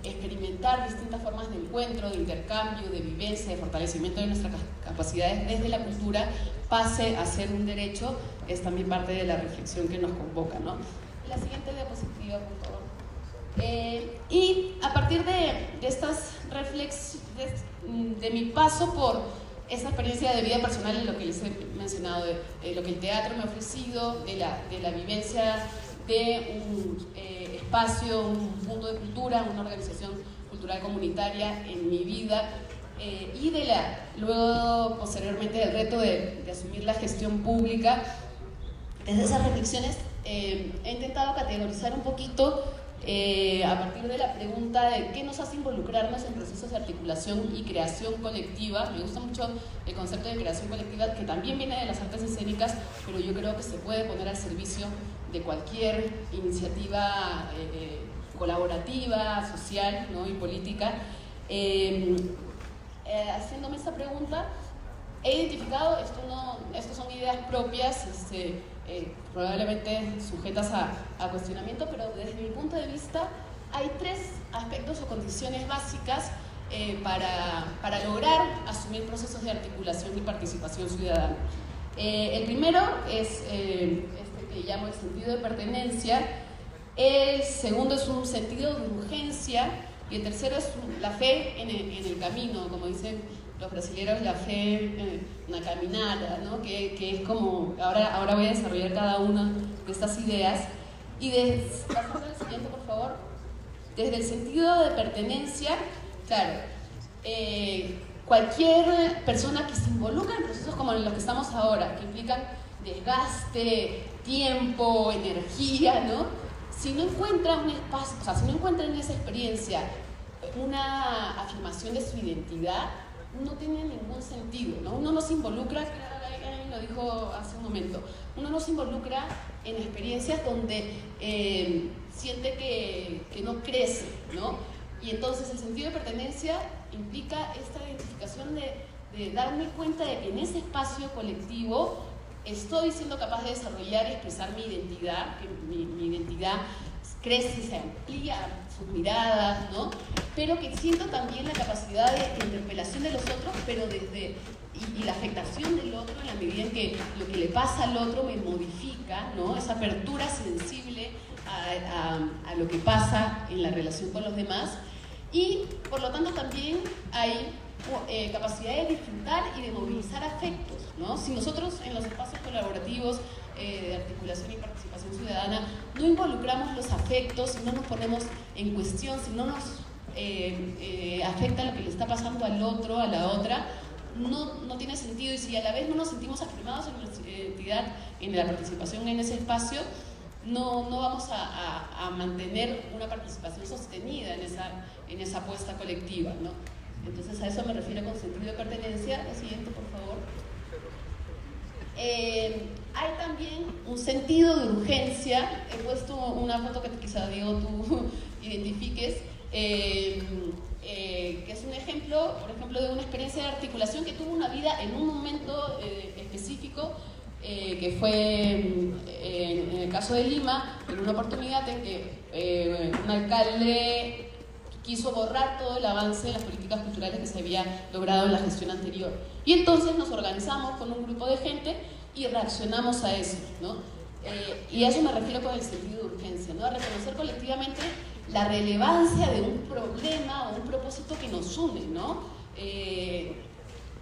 experimentar distintas formas de encuentro, de intercambio, de vivencia, de fortalecimiento de nuestras capacidades desde la cultura pase a ser un derecho, es también parte de la reflexión que nos convoca, ¿no? La siguiente diapositiva, por favor. Y a partir de estas reflexiones, de mi paso por esa experiencia de vida personal, en lo que les he mencionado, de lo que el teatro me ha ofrecido, de la vivencia de un espacio, un mundo de cultura, una organización cultural comunitaria en mi vida, y luego posteriormente del reto de asumir la gestión pública. Desde esas reflexiones he intentado categorizar un poquito a partir de la pregunta de qué nos hace involucrarnos en procesos de articulación y creación colectiva. Me gusta mucho el concepto de creación colectiva, que también viene de las artes escénicas, pero yo creo que se puede poner al servicio de cualquier iniciativa colaborativa, social, ¿no? Y política. Haciéndome esta pregunta, he identificado, estas son ideas propias, probablemente sujetas a cuestionamiento, pero desde mi punto de vista hay tres aspectos o condiciones básicas para lograr asumir procesos de articulación y participación ciudadana. El primero es que llamo el sentido de pertenencia, el segundo es un sentido de urgencia y el tercero es la fe en el camino, como dicen los brasileños, la fe, una caminata, ¿no? que es como, ahora voy a desarrollar cada una de estas ideas. Y pasando al siguiente, por favor. Desde el sentido de pertenencia, claro, cualquier persona que se involucra en procesos como los que estamos ahora, que implican desgaste, tiempo, energía, ¿no? Si no encuentra un espacio, o sea, si no encuentra en esa experiencia una afirmación de su identidad, no tiene ningún sentido, ¿no? Uno no se involucra, Karen lo dijo hace un momento, uno no se involucra en experiencias donde siente que no crece, ¿no? Y entonces el sentido de pertenencia implica esta identificación de darme cuenta de que en ese espacio colectivo estoy siendo capaz de desarrollar y expresar mi identidad, que mi identidad crece, se amplía sus miradas, ¿no? Pero que siento también la capacidad de interpelación de los otros, pero y la afectación del otro en la medida en que lo que le pasa al otro me modifica, ¿no? Esa apertura sensible a lo que pasa en la relación con los demás. Y por lo tanto también hay capacidad de disfrutar y de movilizar afectos, ¿no? Si nosotros en los espacios colaborativos de articulación y participación ciudadana no involucramos los afectos, si no nos ponemos en cuestión, si no nos afecta lo que le está pasando al otro, a la otra, no tiene sentido. Y si a la vez no nos sentimos afirmados en nuestra identidad, en la participación en ese espacio, no vamos a mantener una participación sostenida en esa apuesta colectiva, ¿no? Entonces a eso me refiero con sentido de pertenencia. La siguiente, por favor. Hay también un sentido de urgencia. He puesto una foto que quizá, Diego, tú identifiques, que es un ejemplo, por ejemplo, de una experiencia de articulación que tuvo una vida en un momento específico, que fue en el caso de Lima, en una oportunidad en que un alcalde quiso borrar todo el avance de las políticas culturales que se había logrado en la gestión anterior. Y entonces nos organizamos con un grupo de gente y reaccionamos a eso, ¿no? Y a eso me refiero con el sentido de urgencia, ¿no? A reconocer colectivamente la relevancia de un problema o un propósito que nos une, ¿no?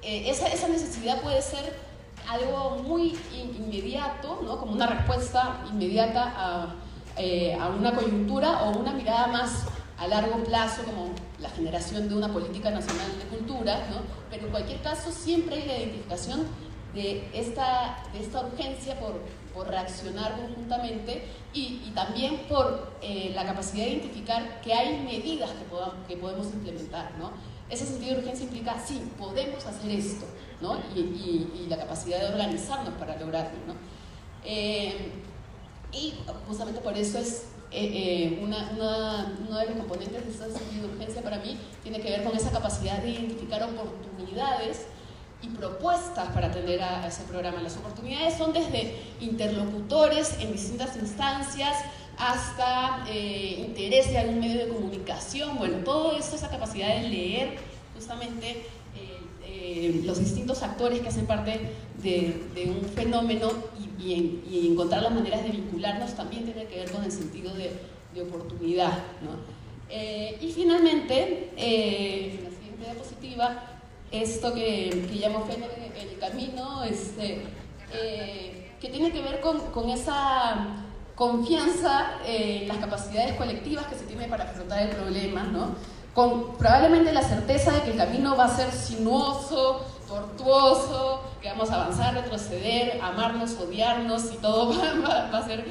Esa necesidad puede ser algo muy inmediato, ¿no? Como una respuesta inmediata a una coyuntura, o una mirada más a largo plazo, como la generación de una política nacional de cultura, ¿no? Pero en cualquier caso siempre hay la identificación de esta urgencia por reaccionar conjuntamente, y también por la capacidad de identificar que hay medidas que podemos implementar, ¿no? Ese sentido de urgencia implica, sí, podemos hacer esto, ¿no? Y la capacidad de organizarnos para lograrlo, ¿no? Y justamente por eso es uno de los componentes de ese sentido de urgencia para mí tiene que ver con esa capacidad de identificar oportunidades y propuestas para atender a ese programa. Las oportunidades son desde interlocutores en distintas instancias hasta interés de algún medio de comunicación. Bueno, todo eso, esa capacidad de leer justamente los distintos actores que hacen parte de un fenómeno y encontrar las maneras de vincularnos también tiene que ver con el sentido de oportunidad, ¿no? Y finalmente, la siguiente diapositiva, esto que llamo Fe en el Camino, que tiene que ver con esa confianza en las capacidades colectivas que se tiene para afrontar el problema, ¿no? Con probablemente la certeza de que el camino va a ser sinuoso, tortuoso, que vamos a avanzar, retroceder, amarnos, odiarnos, y todo va a ser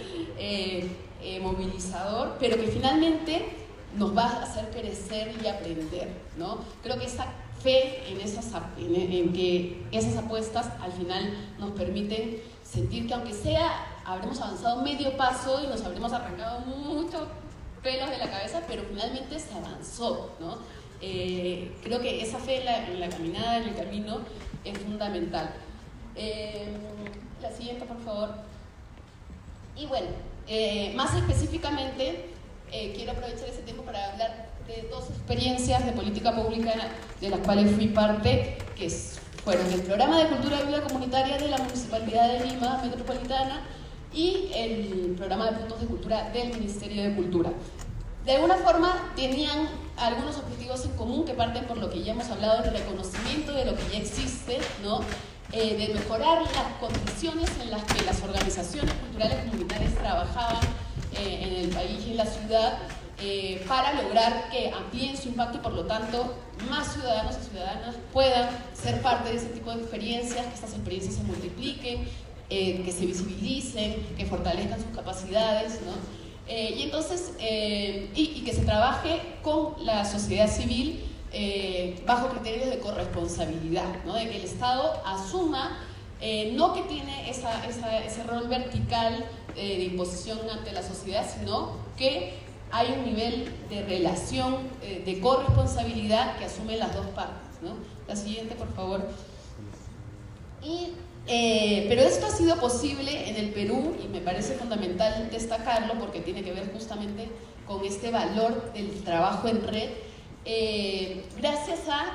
movilizador, pero que finalmente nos va a hacer crecer y aprender, ¿no? Creo que esa fe en que esas apuestas al final nos permiten sentir que, aunque sea, habremos avanzado medio paso y nos habremos arrancado muchos pelos de la cabeza, pero finalmente se avanzó, ¿no? Creo que esa fe en la caminada, en el camino, es fundamental. La siguiente, por favor. Y bueno, más específicamente, quiero aprovechar ese tiempo para hablar de dos experiencias de política pública de las cuales fui parte, que fueron el Programa de Cultura y Vida Comunitaria de la Municipalidad de Lima Metropolitana y el Programa de Puntos de Cultura del Ministerio de Cultura. De alguna forma tenían algunos objetivos en común que parten por lo que ya hemos hablado, del reconocimiento de lo que ya existe, ¿no? De mejorar las condiciones en las que las organizaciones culturales comunitarias trabajaban en el país y en la ciudad, para lograr que amplíen su impacto y, por lo tanto, más ciudadanos y ciudadanas puedan ser parte de ese tipo de experiencias, que estas experiencias se multipliquen, que se visibilicen, que fortalezcan sus capacidades, ¿no? Y entonces, y que se trabaje con la sociedad civil bajo criterios de corresponsabilidad, ¿no? De que el Estado asuma, no que tiene ese rol vertical de imposición ante la sociedad, sino que hay un nivel de relación, de corresponsabilidad que asumen las dos partes, ¿no? La siguiente, por favor. Pero esto ha sido posible en el Perú, y me parece fundamental destacarlo porque tiene que ver justamente con este valor del trabajo en red, gracias a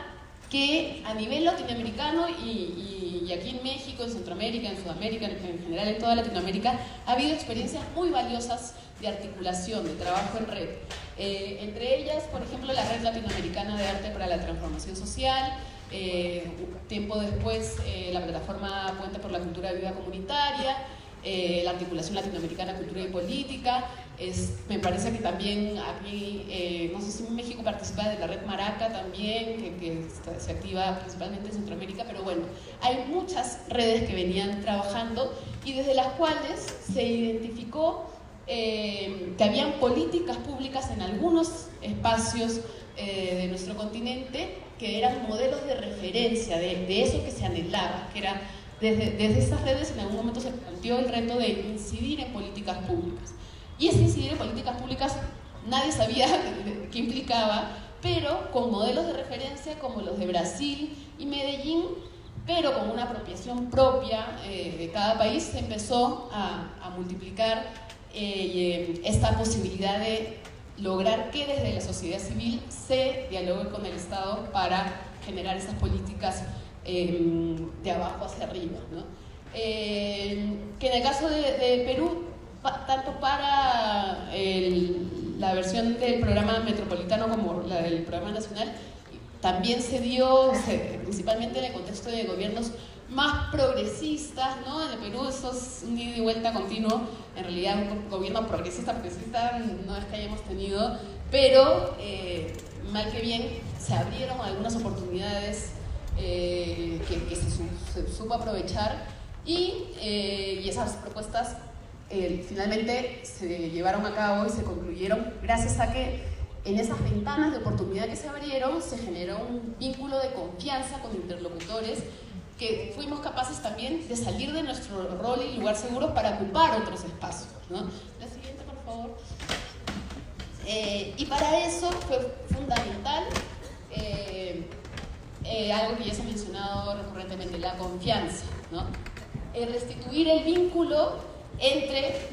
que a nivel latinoamericano y aquí en México, en Centroamérica, en Sudamérica, en general en toda Latinoamérica, ha habido experiencias muy valiosas de articulación, de trabajo en red. Entre ellas, por ejemplo, la Red Latinoamericana de Arte para la Transformación Social, tiempo después la plataforma Puente por la Cultura de Vida Comunitaria, la Articulación Latinoamericana Cultura y Política. Me parece que también aquí, no sé si en México participa de la Red Maraca también, que se activa principalmente en Centroamérica, pero bueno, hay muchas redes que venían trabajando y desde las cuales se identificó que habían políticas públicas en algunos espacios de nuestro continente que eran modelos de referencia de eso que se anhelaba, que era desde estas redes en algún momento se planteó el reto de incidir en políticas públicas. Y ese incidir en políticas públicas nadie sabía qué implicaba, pero con modelos de referencia como los de Brasil y Medellín, pero con una apropiación propia de cada país, se empezó a multiplicar esta posibilidad de lograr que desde la sociedad civil se dialogue con el Estado para generar esas políticas de abajo hacia arriba, ¿no? Que en el caso de Perú, tanto para la versión del programa metropolitano como la del programa nacional, también se dio, principalmente en el contexto de gobiernos más progresistas, ¿no? En el Perú eso es un ida y vuelta continuo, en realidad un gobierno progresista no es que hayamos tenido, pero mal que bien se abrieron algunas oportunidades que se supo aprovechar y esas propuestas finalmente se llevaron a cabo y se concluyeron gracias a que en esas ventanas de oportunidad que se abrieron se generó un vínculo de confianza con interlocutores que fuimos capaces también de salir de nuestro rol y lugar seguro para ocupar otros espacios, ¿no? La siguiente, por favor. Y para eso fue fundamental algo que ya se ha mencionado recurrentemente, la confianza, ¿no? Restituir el vínculo entre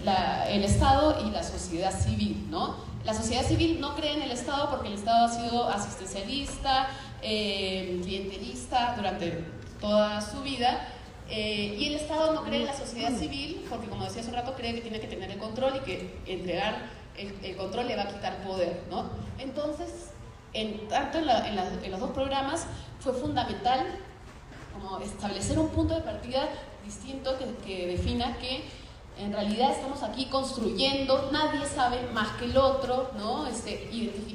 el Estado y la sociedad civil, ¿no? La sociedad civil no cree en el Estado porque el Estado ha sido asistencialista, clientelista durante toda su vida, y el Estado no cree en la sociedad civil porque, como decía hace un rato, cree que tiene que tener el control y que entregar el control le va a quitar poder, ¿no? Entonces, tanto en los dos programas fue fundamental como establecer un punto de partida distinto que defina que en realidad estamos aquí construyendo, nadie sabe más que el otro, ¿no?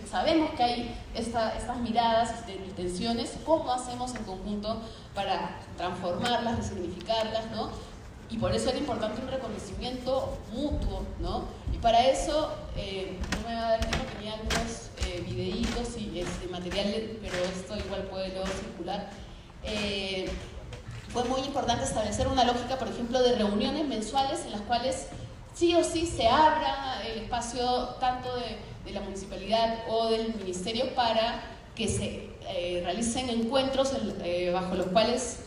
Sabemos que hay estas miradas y tensiones, ¿cómo hacemos en conjunto para transformarlas, resignificarlas, ¿no? Y por eso era importante un reconocimiento mutuo, ¿no? Y para eso, no me va a dar tiempo, tenía algunos videitos y material, pero esto igual puede luego circular. Fue muy importante establecer una lógica, por ejemplo, de reuniones mensuales en las cuales sí o sí se abra el espacio tanto de la municipalidad o del ministerio para que se realicen encuentros bajo los cuales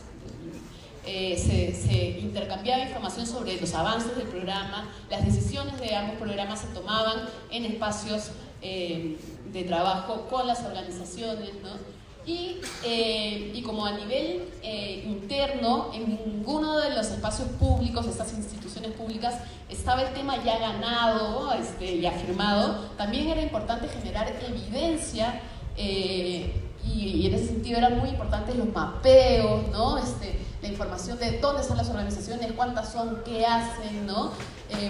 se intercambiaba información sobre los avances del programa, las decisiones de ambos programas se tomaban en espacios de trabajo con las organizaciones, ¿no? Y como a nivel interno, en ninguno de los espacios públicos, estas instituciones públicas, estaba el tema ya ganado y afirmado. También era importante generar evidencia y en ese sentido eran muy importantes los mapeos, ¿no? La información de dónde están las organizaciones, cuántas son, qué hacen, ¿no?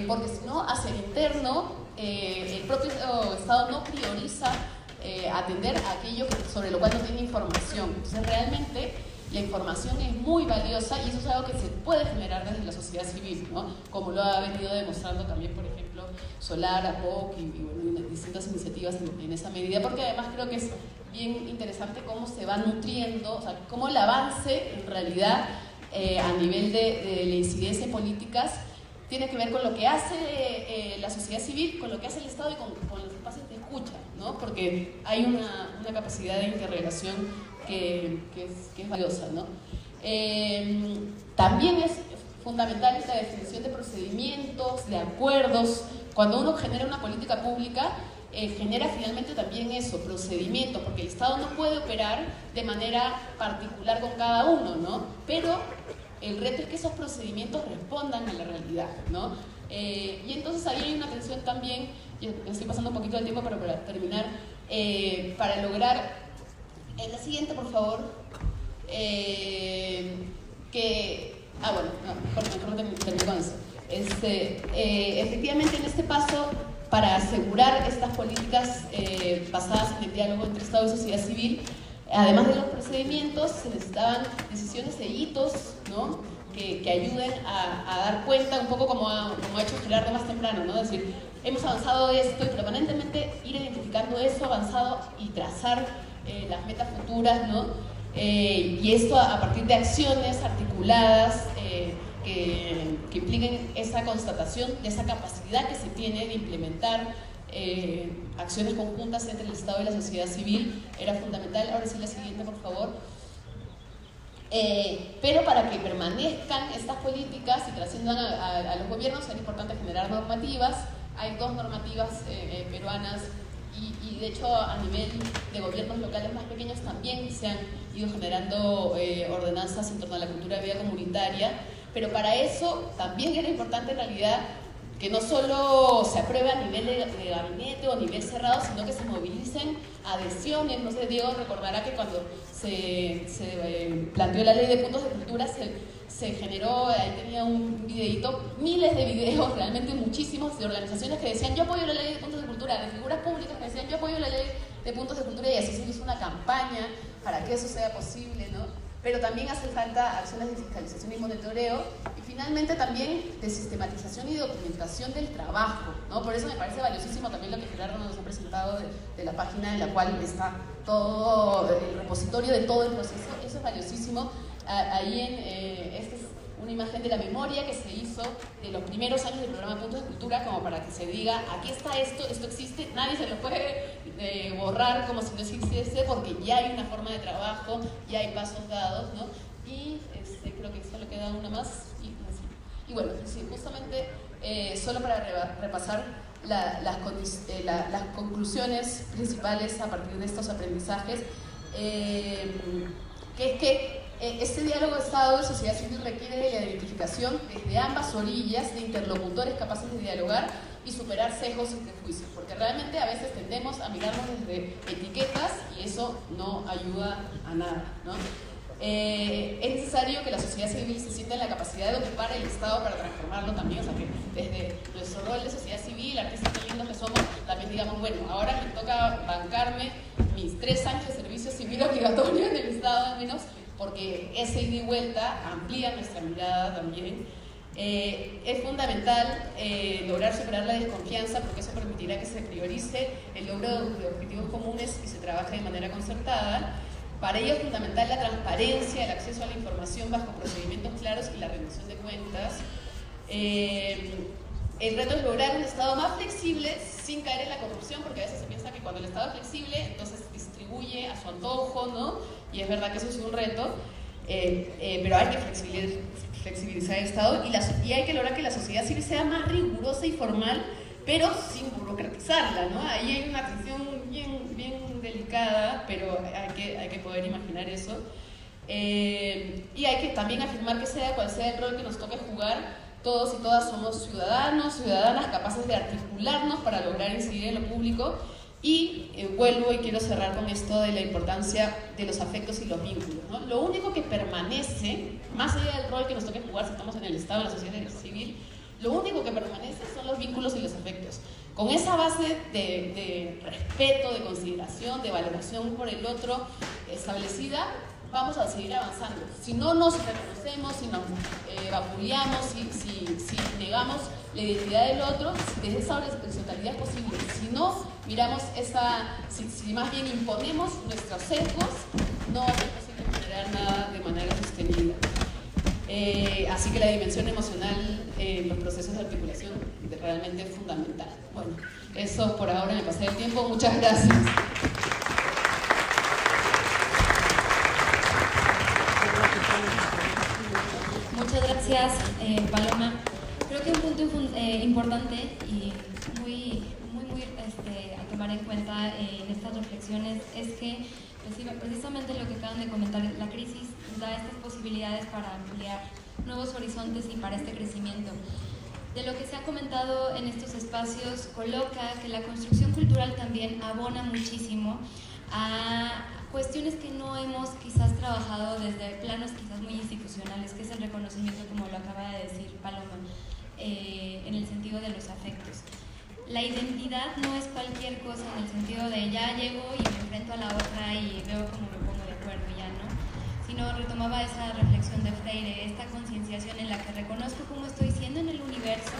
Porque si no, hacia el interno, el propio Estado no prioriza atender a aquello sobre lo cual no tiene información. Entonces realmente la información es muy valiosa y eso es algo que se puede generar desde la sociedad civil, ¿no? Como lo ha venido demostrando también, por ejemplo, Solar, APOC y bueno, distintas iniciativas en esa medida, porque además creo que es bien interesante cómo se va nutriendo, o sea, cómo el avance en realidad a nivel de la incidencia en políticas tiene que ver con lo que hace la sociedad civil, con lo que hace el Estado y con los espacios de escucha, ¿no? Porque hay una capacidad de interrelación que es valiosa, ¿no? También es fundamental la definición de procedimientos, de acuerdos. Cuando uno genera una política pública, genera finalmente también eso, procedimientos, porque el Estado no puede operar de manera particular con cada uno, ¿no? Pero el reto es que esos procedimientos respondan a la realidad, ¿no? Y entonces ahí hay una tensión también, yo estoy pasando un poquito de tiempo pero para terminar, para lograr, en la siguiente por favor, mejor termino con eso. Efectivamente en este paso, para asegurar estas políticas basadas en el diálogo entre Estado y sociedad civil, además de los procedimientos, se necesitaban decisiones e hitos, ¿no? que ayuden a dar cuenta, un poco como ha hecho Gerardo más temprano, ¿no? Es decir, hemos avanzado esto y permanentemente ir identificando eso avanzado y trazar las metas futuras, ¿no? Y esto a partir de acciones articuladas que impliquen esa constatación de esa capacidad que se tiene de implementar acciones conjuntas entre el Estado y la sociedad civil era fundamental. Ahora sí, la siguiente, por favor. Pero para que permanezcan estas políticas y trasciendan a los gobiernos era importante generar normativas. Hay 2 normativas peruanas y de hecho a nivel de gobiernos locales más pequeños también se han ido generando ordenanzas en torno a la cultura de vida comunitaria, pero para eso también era importante en realidad que no solo se apruebe a nivel de gabinete o a nivel cerrado, sino que se movilicen adhesiones. No sé, Diego recordará que cuando se planteó la ley de puntos de cultura se generó, ahí tenía un videíto, miles de videos, realmente muchísimos, de organizaciones que decían yo apoyo la ley de puntos de cultura, de figuras públicas que decían yo apoyo la ley de puntos de cultura, y así se hizo una campaña para que eso sea posible, ¿no? Pero también hace falta acciones de fiscalización y monitoreo, y finalmente también de sistematización y documentación del trabajo, ¿no? Por eso me parece valiosísimo también lo que Gerardo nos ha presentado de la página en la cual está todo el repositorio de todo el proceso. Eso es valiosísimo. Ahí esta es una imagen de la memoria que se hizo de los primeros años del programa Puntos de Cultura, como para que se diga, aquí está esto existe, nadie se lo puede borrar como si no existiese, porque ya hay una forma de trabajo, ya hay pasos dados, ¿no? Y creo que solo queda una más. Y bueno, sí, justamente solo para repasar las conclusiones principales a partir de estos aprendizajes, que es que este diálogo de Estado y sociedad civil requiere de la identificación desde ambas orillas de interlocutores capaces de dialogar y superar sesgos y prejuicios, porque realmente a veces tendemos a mirarnos desde etiquetas y eso no ayuda a nada, ¿no? Es necesario que la sociedad civil se sienta en la capacidad de ocupar el Estado para transformarlo también, o sea que desde nuestro rol de sociedad civil, artistas tan lindos que somos, también digamos, bueno, ahora me toca bancarme mis 3 años de servicio civil obligatorio en el Estado al menos, porque ese ida y vuelta amplía nuestra mirada también. Es fundamental lograr superar la desconfianza, porque eso permitirá que se priorice el logro de objetivos comunes y se trabaje de manera concertada. Para ello es fundamental la transparencia, el acceso a la información bajo procedimientos claros y la rendición de cuentas. El reto es lograr un Estado más flexible sin caer en la corrupción, porque a veces se piensa que cuando el Estado es flexible, entonces distribuye a su antojo, ¿no? Y es verdad que eso es un reto, pero hay que flexibilizar el Estado y hay que lograr que la sociedad civil sea más rigurosa y formal, pero sin burocratizarla, ¿no? Ahí hay una tensión bien delicada, pero hay que poder imaginar eso. Y hay que también afirmar que sea cual sea el rol que nos toque jugar, todos y todas somos ciudadanos, ciudadanas capaces de articularnos para lograr incidir en lo público. Y vuelvo y quiero cerrar con esto de la importancia de los afectos y los vínculos, ¿no? Lo único que permanece, más allá del rol que nos toque jugar si estamos en el Estado, en la sociedad civil, lo único que permanece son los vínculos y los afectos. Con esa base de respeto, de consideración, de valoración por el otro establecida, vamos a seguir avanzando. Si no nos reconocemos, si nos vapuleamos, si negamos la identidad del otro, desde esa horizontalidad posible. Si no miramos si más bien imponemos nuestros sesgos, no va a ser posible generar nada de manera sostenida. Así que la dimensión emocional en los procesos de articulación realmente es fundamental. Bueno, eso por ahora, me pasé el tiempo. Muchas gracias. Muchas gracias, Paloma. Creo que un punto importante y muy a tomar en cuenta en estas reflexiones es que precisamente lo que acaban de comentar, la crisis da estas posibilidades para ampliar nuevos horizontes y para este crecimiento. De lo que se ha comentado en estos espacios, coloca que la construcción cultural también abona muchísimo a cuestiones que no hemos quizás trabajado desde planos quizás muy institucionales, que es el reconocimiento, como lo acaba de decir Paloma, en el sentido de los afectos. La identidad no es cualquier cosa en el sentido de ya llego y me enfrento a la otra y veo cómo me pongo de acuerdo, ya no, sino retomaba esa reflexión de Freire, esta concienciación en la que reconozco cómo estoy siendo en el universo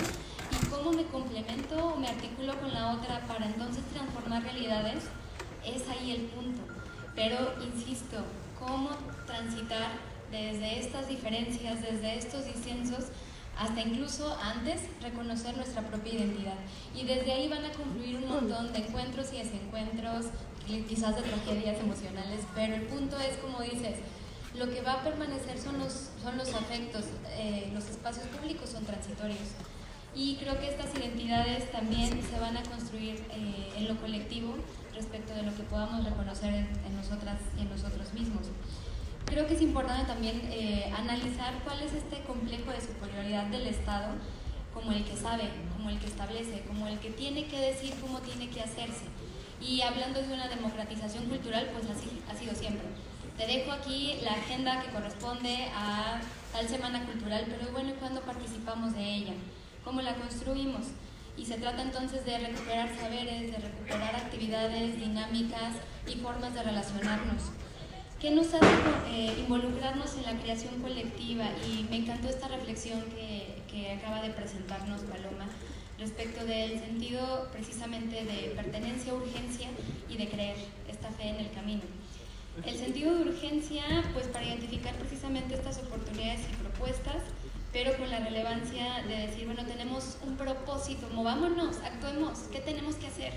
y cómo me complemento o me articulo con la otra para entonces transformar realidades. Es ahí el punto. Pero, insisto, cómo transitar desde estas diferencias, desde estos disensos, hasta incluso antes reconocer nuestra propia identidad. Y desde ahí van a confluir un montón de encuentros y desencuentros, quizás de tragedias emocionales, pero el punto es, como dices, lo que va a permanecer son los afectos, los espacios públicos son transitorios. Y creo que estas identidades también se van a construir en lo colectivo respecto de lo que podamos reconocer en nosotras y en nosotros mismos. Creo que es importante también analizar cuál es este complejo de superioridad del Estado como el que sabe, como el que establece, como el que tiene que decir cómo tiene que hacerse. Y hablando de una democratización cultural, pues así ha sido siempre. Te dejo aquí la agenda que corresponde a tal semana cultural, pero bueno, ¿y cuándo participamos de ella? ¿Cómo la construimos? Y se trata entonces de recuperar saberes, de recuperar actividades, dinámicas y formas de relacionarnos. ¿Qué nos hace involucrarnos en la creación colectiva? Y me encantó esta reflexión que acaba de presentarnos Paloma respecto del sentido precisamente de pertenencia, urgencia y de creer, esta fe en el camino. El sentido de urgencia, pues para identificar precisamente estas oportunidades y propuestas, pero con la relevancia de decir, bueno, tenemos un propósito, movámonos, actuemos, ¿qué tenemos que hacer?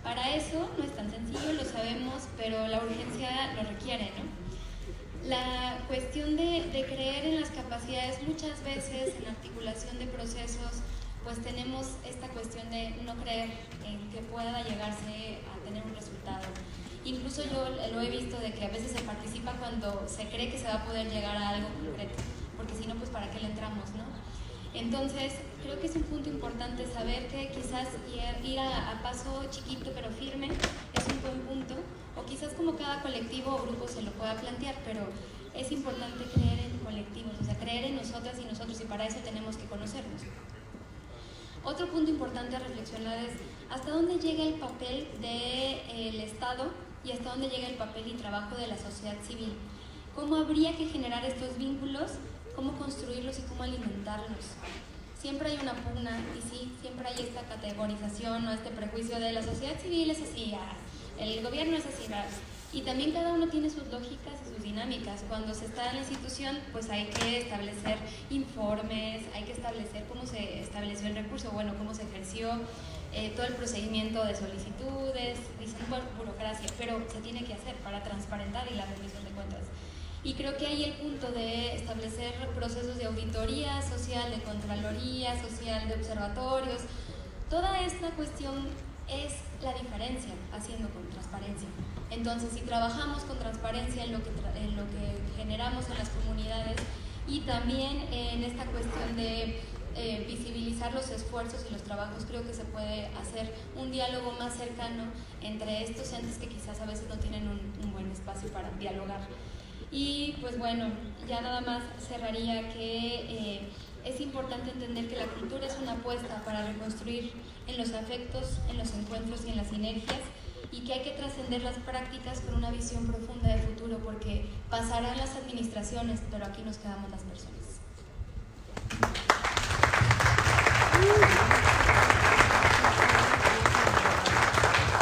Para eso no es tan sencillo, lo sabemos, pero la urgencia lo requiere, ¿no? La cuestión de creer en las capacidades, muchas veces en articulación de procesos, pues tenemos esta cuestión de no creer en que pueda llegarse a tener un resultado. Incluso yo lo he visto de que a veces se participa cuando se cree que se va a poder llegar a algo concreto, porque si no, pues ¿para qué le entramos, no? Entonces, creo que es un punto importante saber que quizás ir a paso chiquito pero firme es un buen punto, o quizás como cada colectivo o grupo se lo pueda plantear, pero es importante creer en colectivos, o sea, creer en nosotras y nosotros, y para eso tenemos que conocernos. Otro punto importante a reflexionar es hasta dónde llega el papel del Estado y hasta dónde llega el papel y trabajo de la sociedad civil. ¿Cómo habría que generar estos vínculos? ¿Cómo construirlos y cómo alimentarlos? Siempre hay una pugna y sí, siempre hay esta categorización o este prejuicio de la sociedad civil es así, el gobierno es así, y también cada uno tiene sus lógicas y sus dinámicas. Cuando se está en la institución, pues hay que establecer informes, hay que establecer cómo se estableció el recurso, bueno, cómo se ejerció todo el procedimiento de solicitudes, dicen, bueno, burocracia, pero se tiene que hacer para transparentar y la rendición de cuentas. Y creo que ahí el punto de establecer procesos de auditoría social, de contraloría social, de observatorios, toda esta cuestión es la diferencia haciendo con transparencia. Entonces, si trabajamos con transparencia en lo que generamos en las comunidades y también en esta cuestión de visibilizar los esfuerzos y los trabajos, creo que se puede hacer un diálogo más cercano entre estos entes que quizás a veces no tienen un buen espacio para dialogar. Y pues bueno, ya nada más cerraría que es importante entender que la cultura es una apuesta para reconstruir en los afectos, en los encuentros y en las sinergias, y que hay que trascender las prácticas con una visión profunda de futuro, porque pasarán las administraciones, pero aquí nos quedamos las personas.